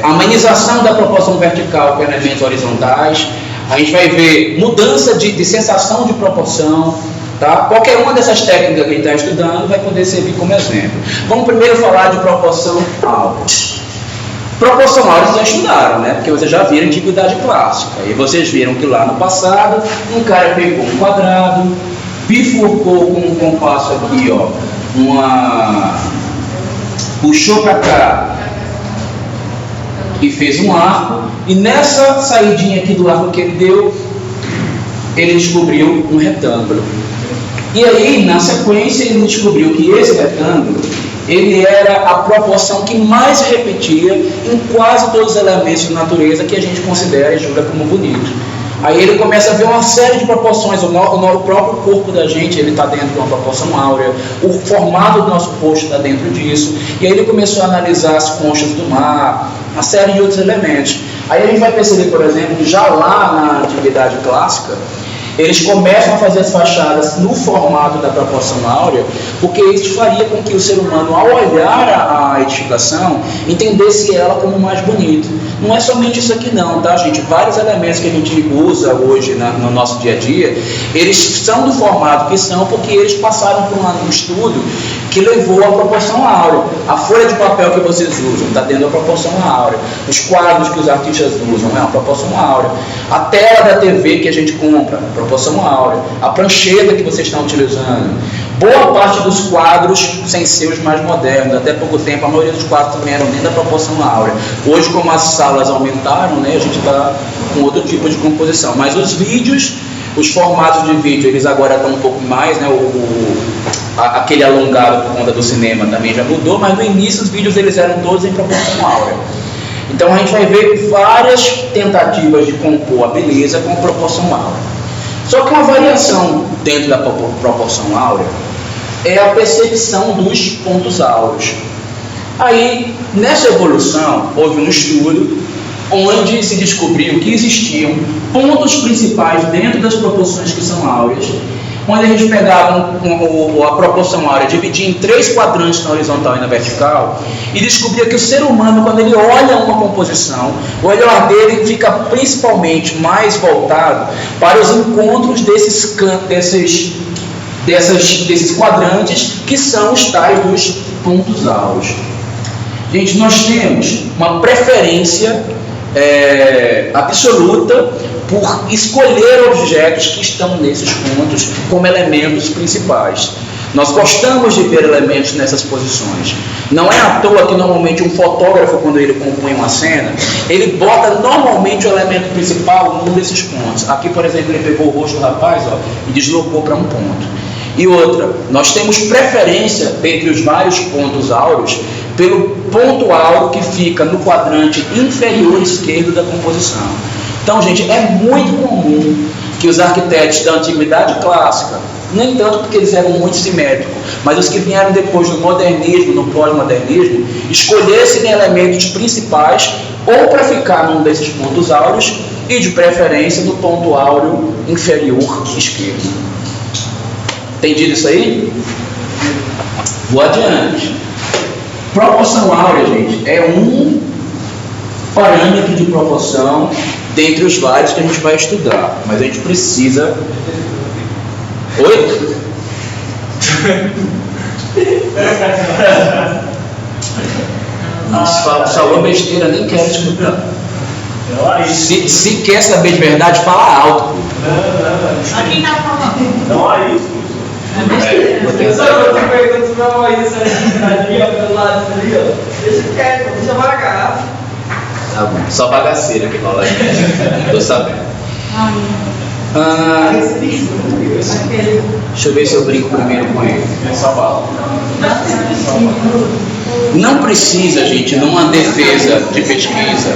amenização da proporção vertical com elementos horizontais, a gente vai ver mudança de sensação de proporção, tá? Qualquer uma dessas técnicas que a gente está estudando vai poder servir como exemplo. Vamos primeiro falar de proporção áurea. Proporção áurea vocês já estudaram, né? Porque vocês já viram antiguidade clássica. E vocês viram que lá no passado, um cara pegou um quadrado, bifurcou com um compasso aqui, ó, puxou para cá e fez um arco, e nessa saidinha aqui do arco que ele deu, ele descobriu um retângulo. E aí, na sequência, ele descobriu que esse retângulo, ele era a proporção que mais se repetia em quase todos os elementos de natureza que a gente considera e julga como bonito. Aí ele começa a ver uma série de proporções, o próprio corpo da gente, ele está dentro de uma proporção áurea, o formato do nosso rosto está dentro disso, e aí ele começou a analisar as conchas do mar, uma série de outros elementos. Aí a gente vai perceber, por exemplo, que já lá na Antiguidade Clássica, eles começam a fazer as fachadas no formato da proporção áurea, porque isso faria com que o ser humano, ao olhar a edificação, entendesse ela como mais bonita. Não é somente isso aqui não, tá, gente? Vários elementos que a gente usa hoje no nosso dia a dia, eles são do formato que são porque eles passaram por um estudo que levou à proporção áurea. A folha de papel que vocês usam está dentro da proporção áurea. Os quadros que os artistas usam é uma proporção áurea. A tela da TV que a gente compra, proporção áurea. A prancheta que vocês estão utilizando. Boa parte dos quadros, sem ser os mais modernos, até pouco tempo, a maioria dos quadros também eram dentro da proporção áurea. Hoje, como as salas aumentaram, né, a gente está com outro tipo de composição. Mas os vídeos, os formatos de vídeo, eles agora estão um pouco mais, né, aquele alongado por conta do cinema também já mudou, mas no início os vídeos eles eram todos em proporção áurea. Então a gente vai ver várias tentativas de compor a beleza com proporção áurea. Só que uma variação dentro da proporção áurea é a percepção dos pontos áureos. Aí, nessa evolução, houve um estudo onde se descobriu que existiam pontos principais dentro das proporções que são áureas, onde a gente pegava a proporção áurea, dividia em 3 quadrantes na horizontal e na vertical, e descobria que o ser humano, quando ele olha uma composição, o olhar dele fica principalmente mais voltado para os encontros desses quadrantes, que são os tais dos pontos áureos. Gente, nós temos uma preferência absoluta por escolher objetos que estão nesses pontos como elementos principais. Nós gostamos de ver elementos nessas posições. Não é à toa que normalmente um fotógrafo, quando ele compõe uma cena, ele bota normalmente o elemento principal num desses pontos. Aqui, por exemplo, ele pegou o rosto do rapaz, ó, e deslocou para um ponto. E outra, nós temos preferência dentre os vários pontos áureos pelo ponto áureo que fica no quadrante inferior esquerdo da composição. Então, gente, é muito comum que os arquitetos da Antiguidade Clássica, nem tanto porque eles eram muito simétricos, mas os que vieram depois no modernismo, no pós-modernismo, escolhessem elementos principais ou para ficar num desses pontos áureos e, de preferência, no ponto áureo inferior esquerdo. Entendido isso aí? Vou adiante. Proporção áurea, gente, é um parâmetro de proporção dentre os vários que a gente vai estudar, mas a gente precisa... Oi? Falou besteira, nem quero escutar. Se quer saber de verdade, fala alto. Aqui tá falando. Não é isso. Eu te pergunto se não é isso ali, ó, pelo lado ali, ó. Deixa quieto, deixa vagar. Tá bom, só bagaceira que fala aí. Não tô sabendo. Deixa eu ver se eu brinco primeiro com ele. Não precisa, gente, numa defesa de pesquisa.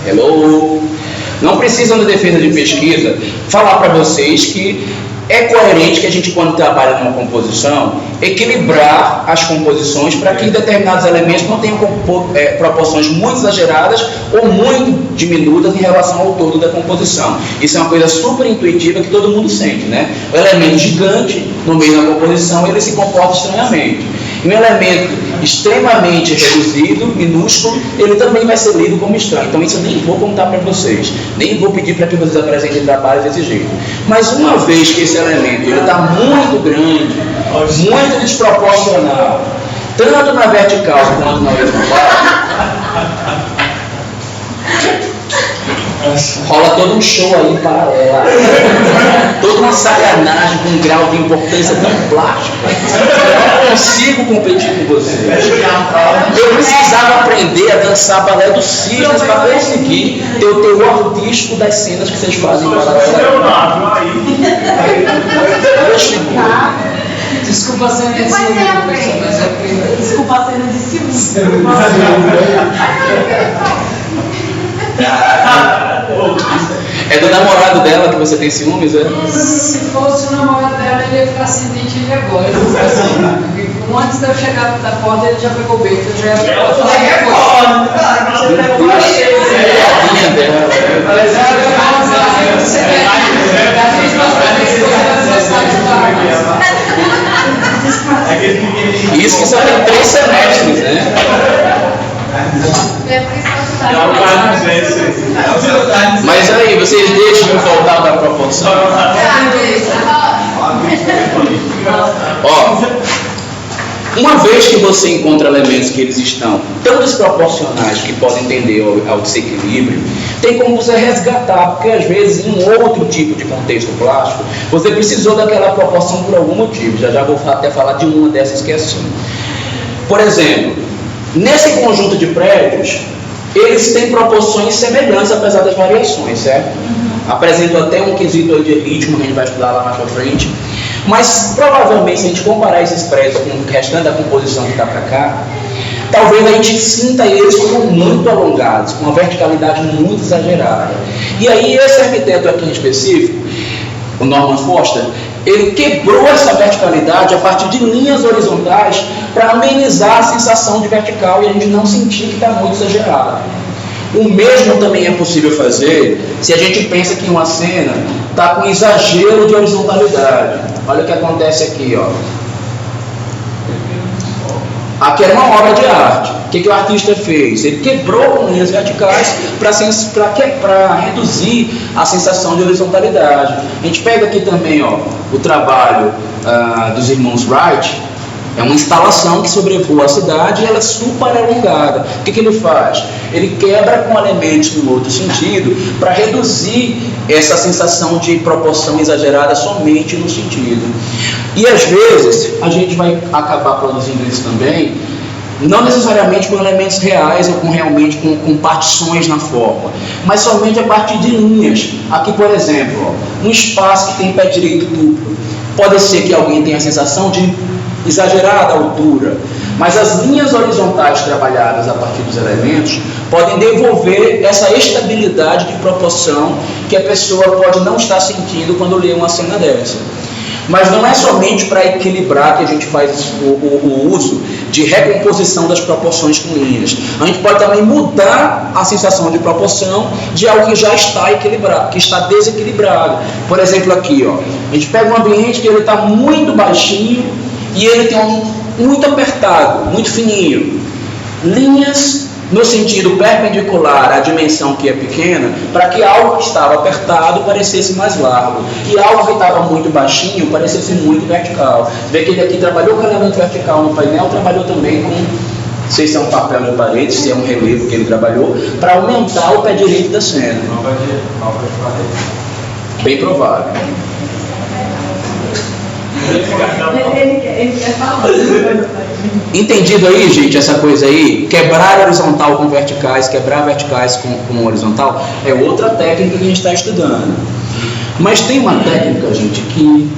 Hello. Não precisam da defesa de pesquisa falar para vocês que é coerente que a gente, quando trabalha numa composição, equilibrar as composições para que determinados elementos não tenham proporções muito exageradas ou muito diminutas em relação ao todo da composição. Isso é uma coisa super intuitiva que todo mundo sente, né? O elemento gigante no meio da composição, ele se comporta estranhamente. E um elemento extremamente reduzido, minúsculo, ele também vai ser lido como estranho. Então isso eu nem vou contar para vocês, nem vou pedir para que vocês apresentem trabalhos desse jeito. Mas uma vez que esse elemento está muito grande, muito desproporcional, tanto na vertical quanto na horizontal, rola todo um show aí paralelo, toda uma sacanagem com um grau de importância tão plástico. Eu não consigo competir com vocês. Eu precisava aprender a dançar balé dos cisnes para conseguir ter o teor artístico das cenas que vocês fazem paralelo. Desculpa a cena de ciúme, mas é porque... Desculpa a cena de ciúme. É do namorado dela que você tem ciúmes, é? Se fosse o namorado dela, ele ia ficar sem dente agora. Antes de eu chegar da porta, ele já pegou o beijo, eu já ia pegar Isso que só tem 3 semestres, né? Mas aí, vocês deixam eu voltar da proporção? Ó, uma vez que você encontra elementos que eles estão tão desproporcionais que podem tender ao desequilíbrio, tem como você resgatar, porque às vezes em um outro tipo de contexto plástico, você precisou daquela proporção por algum motivo. Já vou até falar de uma dessas que é assim. Por exemplo, nesse conjunto de prédios, eles têm proporções semelhantes, apesar das variações, certo? Apresentam até um quesito de ritmo, que a gente vai estudar lá mais pra frente. Mas, provavelmente, se a gente comparar esses prédios com o restante da composição que está para cá, talvez a gente sinta eles como muito alongados, com uma verticalidade muito exagerada. E aí, esse arquiteto aqui em específico, o Norman Foster, ele quebrou essa verticalidade a partir de linhas horizontais para amenizar a sensação de vertical e a gente não sentir que está muito exagerado. O mesmo também é possível fazer se a gente pensa que uma cena está com exagero de horizontalidade. Olha o que acontece aqui, ó. Aqui era uma obra de arte. O que o artista fez? Ele quebrou com linhas verticais para reduzir a sensação de horizontalidade. A gente pega aqui também, ó, o trabalho dos irmãos Wright. É uma instalação que sobrevoa a cidade e ela é super alongada. O que ele faz? Ele quebra com elementos no outro sentido para reduzir essa sensação de proporção exagerada somente no sentido. E às vezes a gente vai acabar produzindo isso também, não necessariamente com elementos reais ou realmente com partições na forma, mas somente a partir de linhas. Aqui, por exemplo, ó, um espaço que tem pé direito duplo. Pode ser que alguém tenha a sensação de exagerada altura, mas as linhas horizontais trabalhadas a partir dos elementos podem devolver essa estabilidade de proporção que a pessoa pode não estar sentindo quando lê uma cena dessa. Mas não é somente para equilibrar que a gente faz o uso de recomposição das proporções com linhas. A gente pode também mudar a sensação de proporção de algo que já está equilibrado, que está desequilibrado. Por exemplo, aqui, ó, a gente pega um ambiente que ele está muito baixinho e ele tem muito apertado, muito fininho. Linhas no sentido perpendicular à dimensão que é pequena, para que algo que estava apertado parecesse mais largo. E algo que estava muito baixinho parecesse muito vertical. Você vê que ele aqui trabalhou com elemento vertical no painel, trabalhou também com, não sei se é um papel de parede, se é um relevo que ele trabalhou, para aumentar o pé direito da cena. Bem provável. Entendido aí, gente, essa coisa aí? Quebrar horizontal com verticais, quebrar verticais com horizontal é outra técnica que a gente está estudando. Mas tem uma técnica, gente, que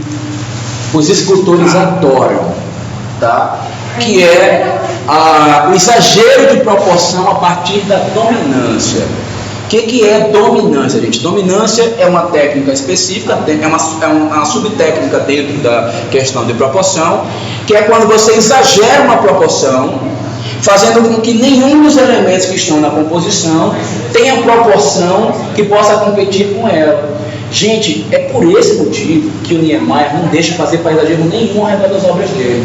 os escultores adoram, tá? Que é o exagero de proporção a partir da dominância. O que é dominância, gente? Dominância é uma técnica específica, é uma subtécnica dentro da questão de proporção, que é quando você exagera uma proporção, fazendo com que nenhum dos elementos que estão na composição tenha proporção que possa competir com ela. Gente, é por esse motivo que o Niemeyer não deixa fazer paisagismo nenhum ao redor das obras dele.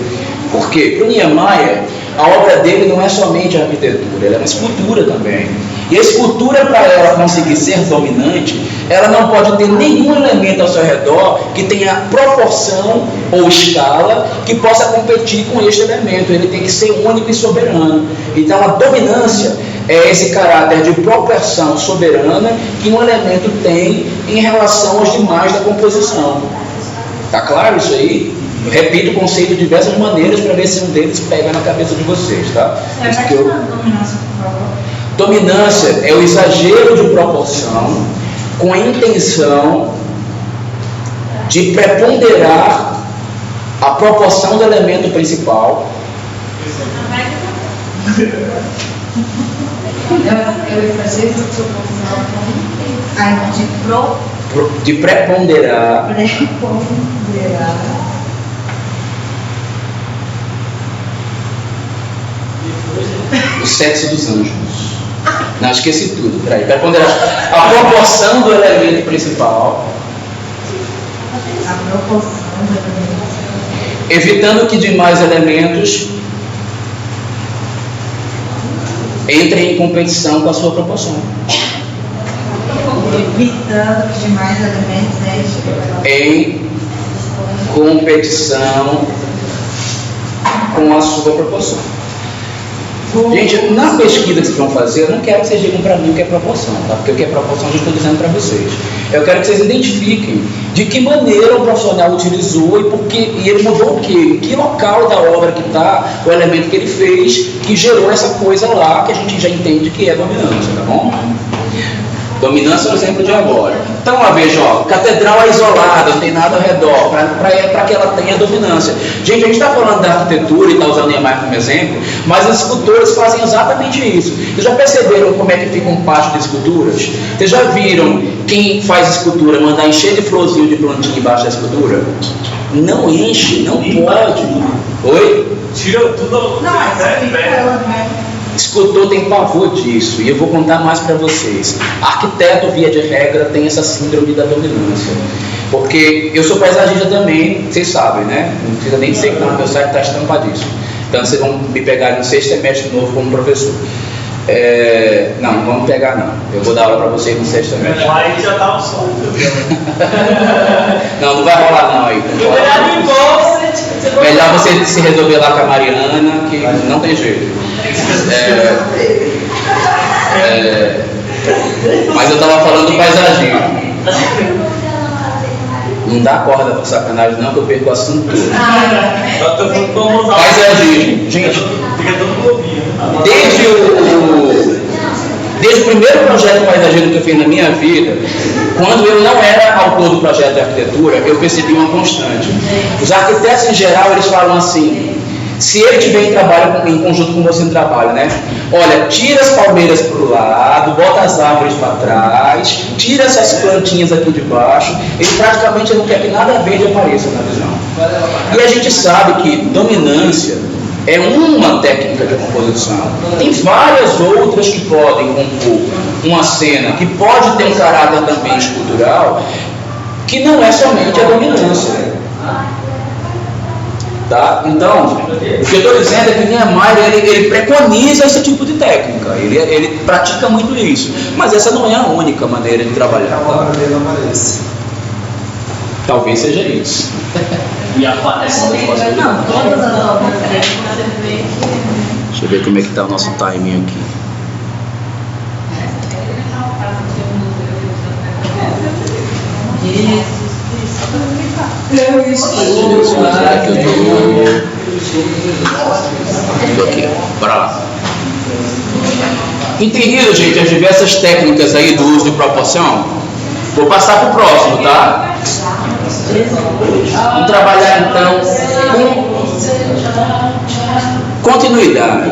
Por quê? Para o Niemeyer, a obra dele não é somente a arquitetura, ela é uma escultura também. E a escultura, para ela conseguir ser dominante, ela não pode ter nenhum elemento ao seu redor que tenha proporção ou escala que possa competir com este elemento. Ele tem que ser único e soberano. Então, a dominância é esse caráter de proporção soberana que um elemento tem em relação aos demais da composição. Tá claro isso aí? Eu repito o conceito de diversas maneiras para ver se um deles pega na cabeça de vocês, tá? Dominância é o exagero de proporção com a intenção de preponderar a proporção do elemento principal. De preponderar o sexo dos anjos. Não, esqueci tudo. Peraí, preponderar a proporção do elemento principal. A proporção do elemento. Evitando que demais elementos entrem em competição com a sua proporção. Evitando que demais elementos em competição com a sua proporção. Gente, na pesquisa que vocês vão fazer, eu não quero que vocês digam para mim o que é proporção, tá? Porque o que é proporção eu já estou dizendo para vocês. Eu quero que vocês identifiquem de que maneira o profissional utilizou e ele mudou o quê? Em que local da obra que está, o elemento que ele fez, que gerou essa coisa lá que a gente já entende que é dominância, tá bom? Dominância é o exemplo de agora. Então, uma vez, ó, catedral é isolada, não tem nada ao redor, para que ela tenha dominância. Gente, a gente está falando da arquitetura e está usando Niemeyer como exemplo, mas os escultores fazem exatamente isso. Vocês já perceberam como é que fica um pátio de esculturas? Vocês já viram quem faz escultura mandar encher de florzinho de plantinha embaixo da escultura? Não enche, não pode. Oi? Tira tudo. Não, mas fica ela, né? Escultor tem pavor disso, e eu vou contar mais para vocês. Arquiteto, via de regra, tem essa síndrome da dominância. Porque eu sou paisagista também, vocês sabem, né? Não precisa nem dizer que não, meu site está estampadíssimo. Então vocês vão me pegar no 6º semestre novo como professor. Não, não vamos pegar não. Eu vou dar aula para vocês no 6º semestre. Aí já tá um sonho. Não vai rolar não aí. Melhor você se resolver lá com a Mariana, que não tem jeito. Mas eu estava falando do paisagismo. Não dá corda para sacanagem não, que eu perco o assunto todo. Paisagismo. Gente, fica todo globinho. Desde o primeiro projeto de paisagismo que eu fiz na minha vida, quando eu não era autor do projeto de arquitetura, eu percebi uma constante. Os arquitetos em geral, eles falam assim: se ele tiver em trabalho em conjunto com você no trabalho, né? Olha, tira as palmeiras para o lado, bota as árvores para trás, tira essas plantinhas aqui de baixo. Ele praticamente não quer que nada verde apareça na visão. E a gente sabe que dominância é uma técnica de composição. Tem várias outras que podem compor uma cena, que pode ter um caráter também escultural, que não é somente a dominância. Tá? Então, o que eu estou dizendo é que Niemeyer ele preconiza esse tipo de técnica, ele pratica muito isso, mas essa não é a única maneira de trabalhar. Tá? Talvez seja isso. E aparece Não, todas as obras dele você vê que... Deixa eu ver como é que está o nosso timing aqui. Aqui, bora lá. Entendido, gente, as diversas técnicas aí do uso de proporção? Vou passar para o próximo, tá? Vamos trabalhar então com continuidade.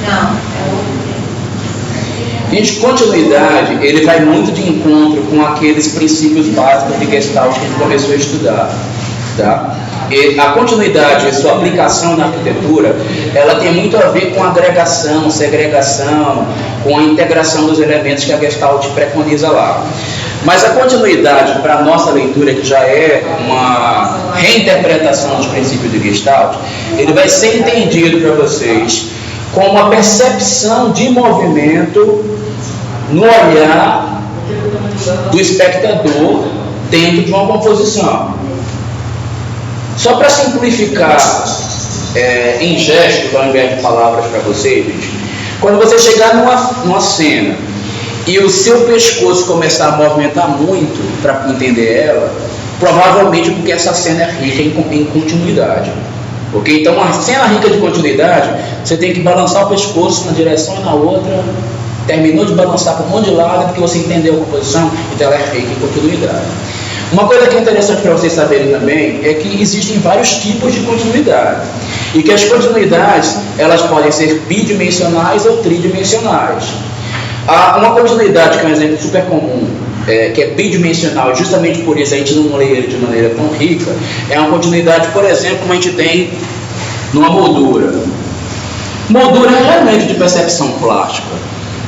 Não. Gente, continuidade, ele vai muito de encontro com aqueles princípios básicos de Gestalt que a gente começou a estudar, tá? E a continuidade e sua aplicação na arquitetura, ela tem muito a ver com agregação, segregação, com a integração dos elementos que a Gestalt preconiza lá. Mas a continuidade, para a nossa leitura, que já é uma reinterpretação dos princípios de Gestalt, ele vai ser entendido para vocês como a percepção de movimento no olhar do espectador dentro de uma composição. Só para simplificar em gestos ao invés de palavras para vocês, gente, quando você chegar numa cena e o seu pescoço começar a movimentar muito para entender ela, provavelmente porque essa cena é rica em continuidade. Ok? Então, uma cena rica de continuidade, você tem que balançar o pescoço na direção e na outra. Terminou de balançar para um monte de lado, porque você entendeu a composição, então ela é rica em continuidade. Uma coisa que é interessante para vocês saberem também é que existem vários tipos de continuidade. E que as continuidades, elas podem ser bidimensionais ou tridimensionais. Uma continuidade, que é um exemplo super comum, que é bidimensional, justamente por isso a gente não lê ele de maneira tão rica, é uma continuidade, por exemplo, como a gente tem numa moldura. Moldura é um elemento de percepção plástica.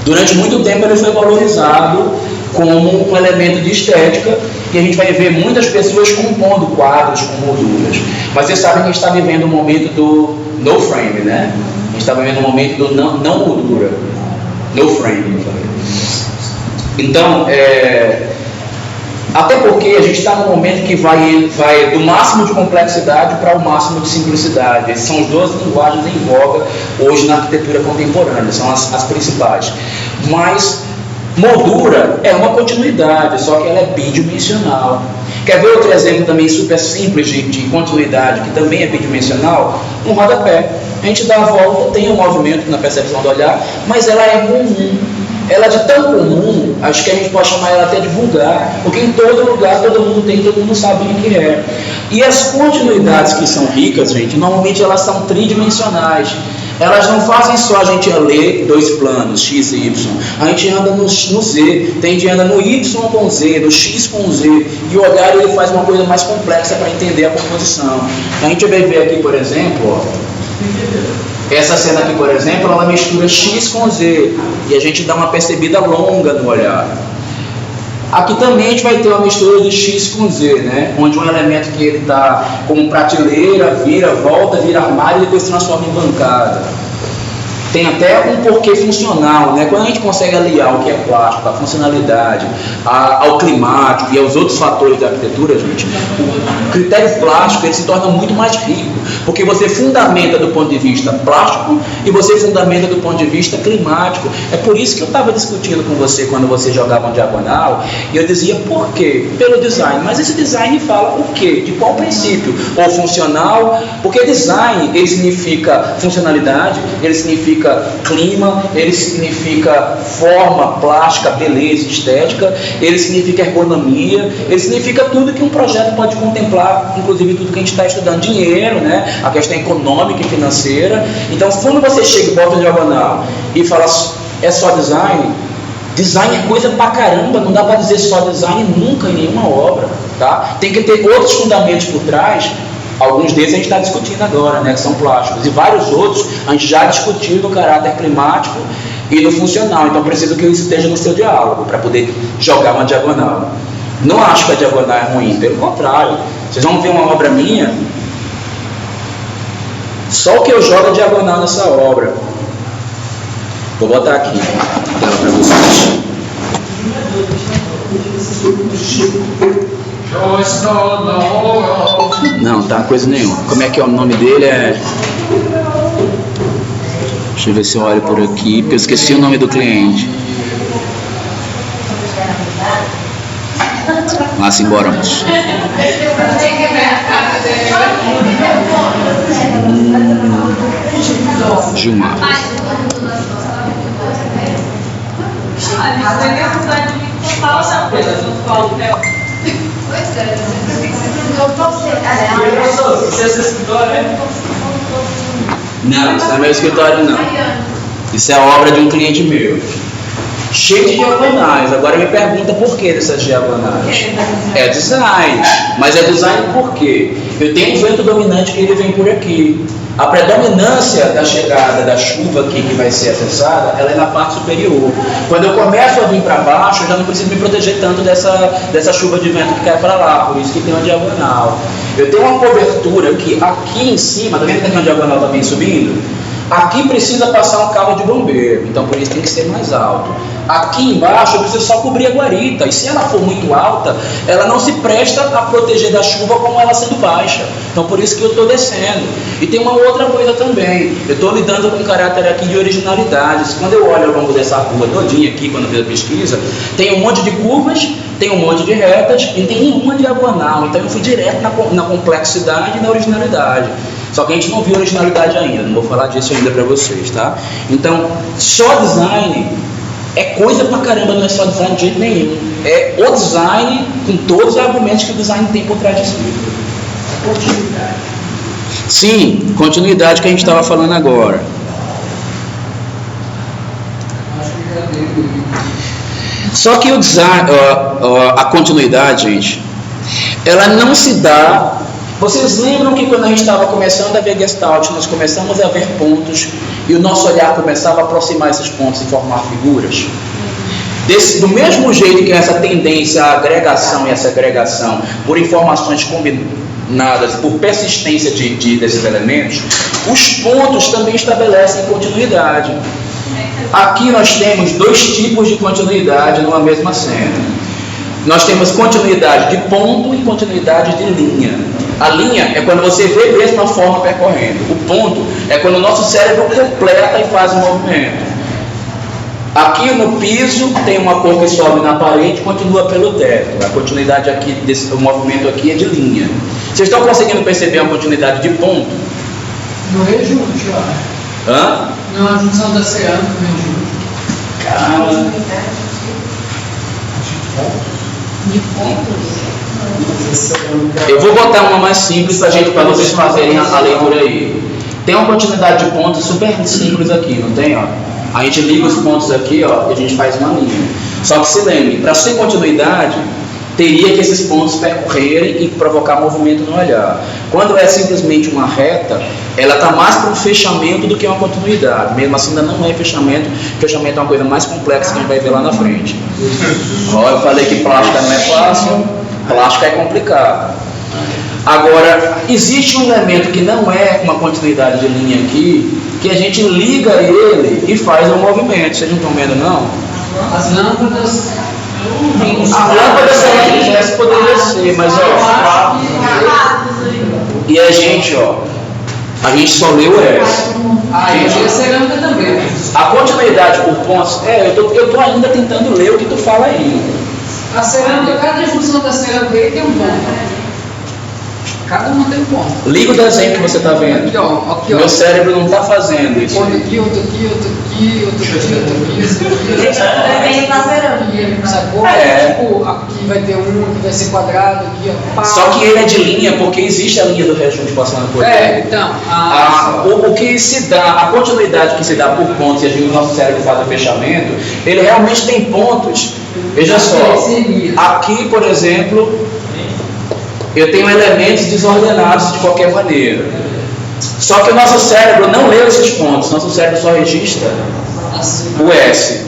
Durante muito tempo ele foi valorizado como um elemento de estética, e a gente vai ver muitas pessoas compondo quadros com molduras. Mas vocês sabem que a gente está vivendo um momento do no frame, né? A gente está vivendo um momento do não moldura. No frame. Então, até porque a gente está num momento que vai do máximo de complexidade para o máximo de simplicidade. Essas são as duas linguagens em voga hoje na arquitetura contemporânea, são as principais. Mas moldura é uma continuidade, só que ela é bidimensional. Quer ver outro exemplo também super simples de continuidade, que também é bidimensional? Um rodapé. A gente dá a volta, tem um movimento na percepção do olhar, mas ela é comum. Ela é de tão comum, acho que a gente pode chamar ela até de vulgar, porque em todo lugar todo mundo tem, todo mundo sabe o que é. E as continuidades que são ricas, gente, normalmente elas são tridimensionais. Elas não fazem só a gente ler dois planos, X e Y. A gente anda no Z, a gente anda no Y com Z, no X com Z. E o olhar ele faz uma coisa mais complexa para entender a composição. A gente vai ver aqui, por exemplo, essa cena aqui, por exemplo, ela mistura X com Z. E a gente dá uma percebida longa no olhar. Aqui também a gente vai ter uma mistura de X com Z, né? Onde um elemento que ele está como prateleira, volta, vira armário e depois se transforma em bancada. Tem até um porquê funcional, né? Quando a gente consegue aliar o que é plástico, a funcionalidade, ao climático e aos outros fatores da arquitetura, gente, o critério plástico ele se torna muito mais rico, porque você fundamenta do ponto de vista plástico e você fundamenta do ponto de vista climático. É por isso que eu estava discutindo com você quando você jogava um diagonal, e eu dizia por quê? Pelo design. Mas esse design fala o quê? De qual princípio? Ou funcional? Porque design, ele significa funcionalidade, ele significa clima, ele significa forma, plástica, beleza, estética, ele significa ergonomia, ele significa tudo que um projeto pode contemplar, inclusive tudo que a gente está estudando, dinheiro, né? A questão econômica e financeira. Então, quando você chega e bota um diagonal e fala, é só design? Design é coisa pra caramba, não dá pra dizer só design nunca em nenhuma obra, tá? Tem que ter outros fundamentos por trás. Alguns deles a gente está discutindo agora, né, que são plásticos, e vários outros a gente já discutiu no caráter climático e no funcional. Então preciso que isso esteja no seu diálogo para poder jogar uma diagonal. Não acho que a diagonal é ruim, pelo contrário. Vocês vão ver uma obra minha, só o que eu jogo é diagonal nessa obra. Vou botar aqui a tela para vocês. Não, tá coisa nenhuma. Como é que é o nome dele? Deixa eu ver se eu olho por aqui, porque eu esqueci o nome do cliente. Vá-se embora, moço. Gilmar. Não, isso não é meu escritório não. Isso é obra de um cliente meu. Cheio de diagonais. Agora me pergunta por que dessas diagonais. É design. Mas é design por quê? Eu tenho um vento dominante que ele vem por aqui. A predominância da chegada da chuva aqui que vai ser acessada, ela é na parte superior. Quando eu começo a vir para baixo, eu já não preciso me proteger tanto dessa chuva de vento que cai para lá. Por isso que tem uma diagonal. Eu tenho uma cobertura que aqui em cima, tá vendo que tem uma diagonal também subindo? Aqui precisa passar um cabo de bombeiro, então por isso tem que ser mais alto. Aqui embaixo eu preciso só cobrir a guarita, e se ela for muito alta, ela não se presta a proteger da chuva como ela sendo baixa. Então por isso que eu estou descendo. E tem uma outra coisa também, eu estou lidando com um caráter aqui de originalidades. Quando eu olho ao longo dessa rua todinha aqui, quando eu fiz a pesquisa, tem um monte de curvas, tem um monte de retas, e não tem nenhuma diagonal. Então eu fui direto na complexidade e na originalidade. Só que a gente não viu originalidade ainda, não vou falar disso ainda para vocês, tá? Então, só design é coisa pra caramba, não é só design de jeito nenhum. É o design com todos os argumentos que o design tem por trás disso. Continuidade. Sim, continuidade que a gente estava falando agora. Só que o design, a continuidade, gente, ela não se dá. Vocês lembram que quando a gente estava começando a ver Gestalt, nós começamos a ver pontos e o nosso olhar começava a aproximar esses pontos e formar figuras? Do mesmo jeito que essa tendência à agregação e essa agregação por informações combinadas, por persistência desses elementos, os pontos também estabelecem continuidade. Aqui nós temos dois tipos de continuidade numa mesma cena. Nós temos continuidade de ponto e continuidade de linha. A linha é quando você vê mesmo a forma percorrendo. O ponto é quando o nosso cérebro completa e faz o movimento. Aqui no piso tem uma cor que sobe na parede e continua pelo teto. A continuidade aqui, o movimento aqui é de linha. Vocês estão conseguindo perceber a continuidade de ponto? No rejunte, eu acho. Hã? Não, a junção da cerâmica no rejunte. Caramba. De pontos. Eu vou botar uma mais simples para vocês fazerem a leitura aí. Tem uma continuidade de pontos super simples aqui, não tem? Ó? A gente liga os pontos aqui, ó, e a gente faz uma linha. Só que se lembre, para ser continuidade, teria que esses pontos percorrerem e provocar movimento no olhar. Quando é simplesmente uma reta, ela está mais para um fechamento do que uma continuidade. Mesmo assim, ainda não é fechamento. Fechamento é uma coisa mais complexa que a gente vai ver lá na frente. Ó, eu falei que plástica não é fácil, plástica é complicado. Agora, existe um elemento que não é uma continuidade de linha aqui, que a gente liga ele e faz um movimento. Vocês não estão vendo, não? As lâmpadas. A lâmpada, se ela quisesse, poderia ser, mas ó. E a gente, ó, a gente só leu essa. Ah, e a cerâmica também. A continuidade por pontos, eu tô ainda tentando ler o que tu fala aí. A cerâmica, cada junção da cerâmica aí tem um ponto. Cada uma tem um ponto. Liga o desenho que você está vendo. Aqui, ó. Aqui, ó. Meu cérebro não está fazendo isso. Outro aqui, outro aqui, outro aqui, outro aqui, outro aqui, outro aqui. Desenho na cerâmica. Sacou? É. Tipo, aqui vai ter um, aqui vai ser quadrado, aqui, ó. Pá. Só que ele é de linha porque existe a linha do rejunte passando por ele. Então. O que se dá, a continuidade que se dá por pontos e o nosso cérebro faz o fechamento, ele realmente tem pontos. Veja só, aqui, por exemplo, eu tenho elementos desordenados de qualquer maneira. Só que o nosso cérebro não lê esses pontos, nosso cérebro só registra o S,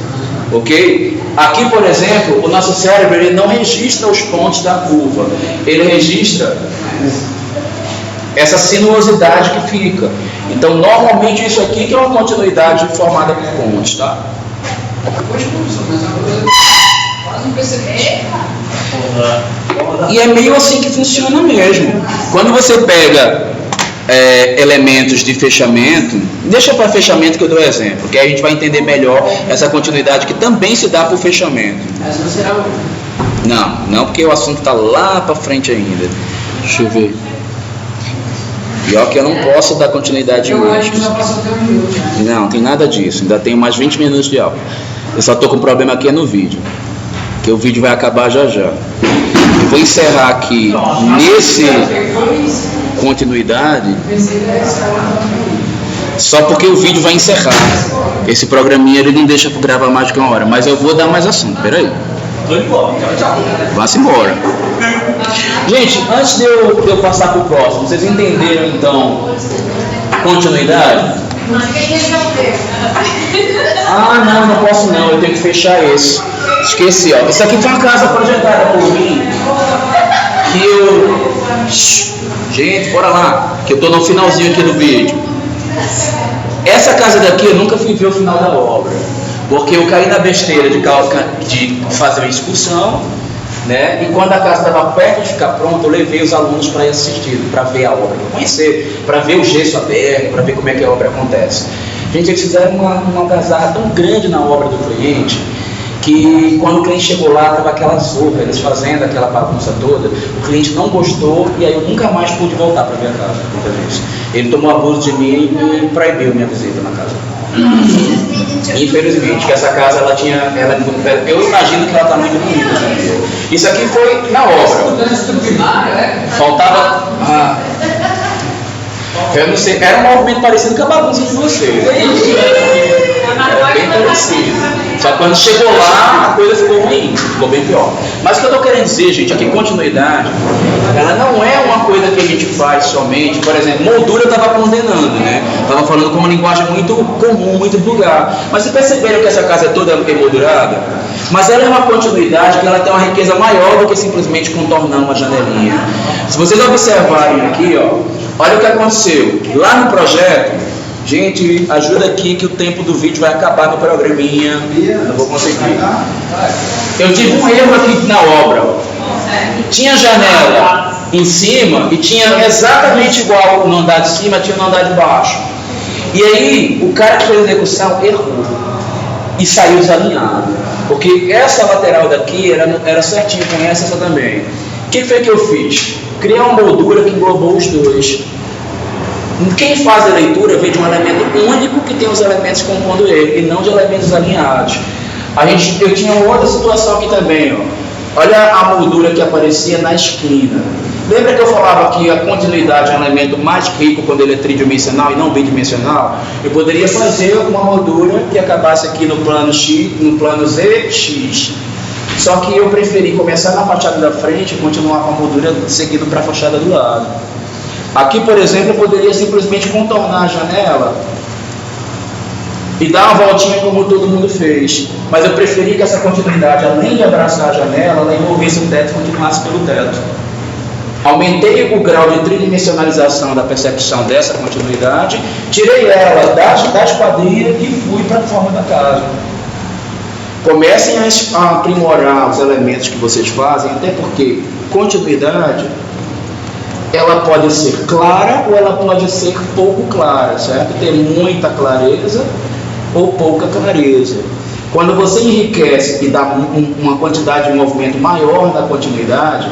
ok? Aqui, por exemplo, o nosso cérebro ele não registra os pontos da curva, ele registra essa sinuosidade que fica. Então, normalmente isso aqui que é uma continuidade formada por pontos, tá? Depois começou, mas agora quase não percebi. E é meio assim que funciona mesmo. Quando você pega elementos de fechamento, deixa para fechamento que eu dou exemplo, que aí a gente vai entender melhor essa continuidade que também se dá por fechamento. Mas não será o. Não, porque o assunto está lá para frente ainda. Deixa eu ver. Pior que eu não posso dar continuidade Eu hoje. acho que já passou até 1 minuto. Não, tem nada disso. Ainda tenho mais 20 minutos de aula. Eu só estou com um problema aqui no vídeo, que o vídeo vai acabar já já. Eu vou encerrar aqui nesse continuidade. Só porque o vídeo vai encerrar. Esse programinha ele não deixa gravar mais de 1 hora, mas eu vou dar mais assunto, peraí. Vá-se embora. Gente, antes de eu passar para o próximo, vocês entenderam então a continuidade? Ah, não posso não, eu tenho que fechar esse. Esqueci, ó. Isso aqui foi uma casa projetada por mim. Que eu... Gente, bora lá, que eu tô no finalzinho aqui do vídeo. Essa casa daqui eu nunca fui ver o final da obra, porque eu caí na besteira de fazer uma excursão, né? E quando a casa estava perto de ficar pronta, eu levei os alunos para ir assistir, para ver a obra, para conhecer, para ver o gesso aberto, para ver como é que a obra acontece. Gente, eles fizeram uma algazarra tão grande na obra do cliente, que quando o cliente chegou lá, estava aquela zorra, eles fazendo aquela bagunça toda, o cliente não gostou e aí eu nunca mais pude voltar para ver a casa. Ele tomou abuso de mim e proibiu minha visita na casa. Infelizmente, que essa casa ela tinha, eu imagino que ela está muito bonita hoje em dia. Isso aqui foi na obra. Faltava. Eu não sei, era um movimento parecido com a bagunça de vocês. Era bem parecido. Só que quando chegou lá, a coisa ficou ruim, ficou bem pior. Mas o que eu estou querendo dizer, gente, é que continuidade, ela não é uma coisa que a gente faz somente. Por exemplo, moldura eu estava condenando, né? Estava falando com uma linguagem muito comum, muito vulgar. Mas vocês perceberam que essa casa é toda emoldurada? Mas ela é uma continuidade que ela tem uma riqueza maior do que simplesmente contornar uma janelinha. Se vocês observarem aqui, ó, olha o que aconteceu. Lá no projeto, gente, ajuda aqui que o tempo do vídeo vai acabar no programinha. Não vou conseguir. Eu tive um erro aqui na obra. Tinha janela em cima e tinha exatamente igual no andar de cima, tinha no andar de baixo. E aí, o cara que fez a execução errou. E saiu desalinhado. Porque essa lateral daqui era certinho com essa também. O que foi que eu fiz? Criei uma moldura que englobou os dois. Quem faz a leitura vê de um elemento único que tem os elementos compondo ele, e não de elementos alinhados. Eu tinha outra situação aqui também, ó. Olha a moldura que aparecia na esquina. Lembra que eu falava que a continuidade é um elemento mais rico quando ele é tridimensional e não bidimensional? Eu poderia fazer uma moldura que acabasse aqui no plano X, no plano Z, X. Só que eu preferi começar na fachada da frente e continuar com a moldura seguindo para a fachada do lado. Aqui, por exemplo, eu poderia simplesmente contornar a janela e dar uma voltinha como todo mundo fez. Mas eu preferi que essa continuidade, além de abraçar a janela, ela envolvesse o teto e continuasse pelo teto. Aumentei o grau de tridimensionalização da percepção dessa continuidade, tirei ela da esquadria e fui para a forma da casa. Comecem a aprimorar os elementos que vocês fazem, até porque continuidade ela pode ser clara ou ela pode ser pouco clara, certo? Ter muita clareza ou pouca clareza. Quando você enriquece e dá uma quantidade de movimento maior na continuidade,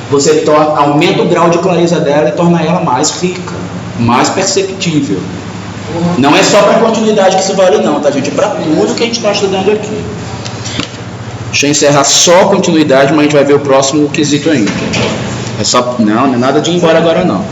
você aumenta o grau de clareza dela e torna ela mais rica, mais perceptível. Não é só para a continuidade que isso vale não, tá, gente? É para tudo que a gente está estudando aqui. Deixa eu encerrar só a continuidade, mas a gente vai ver o próximo quesito ainda. Não é nada de ir embora agora não.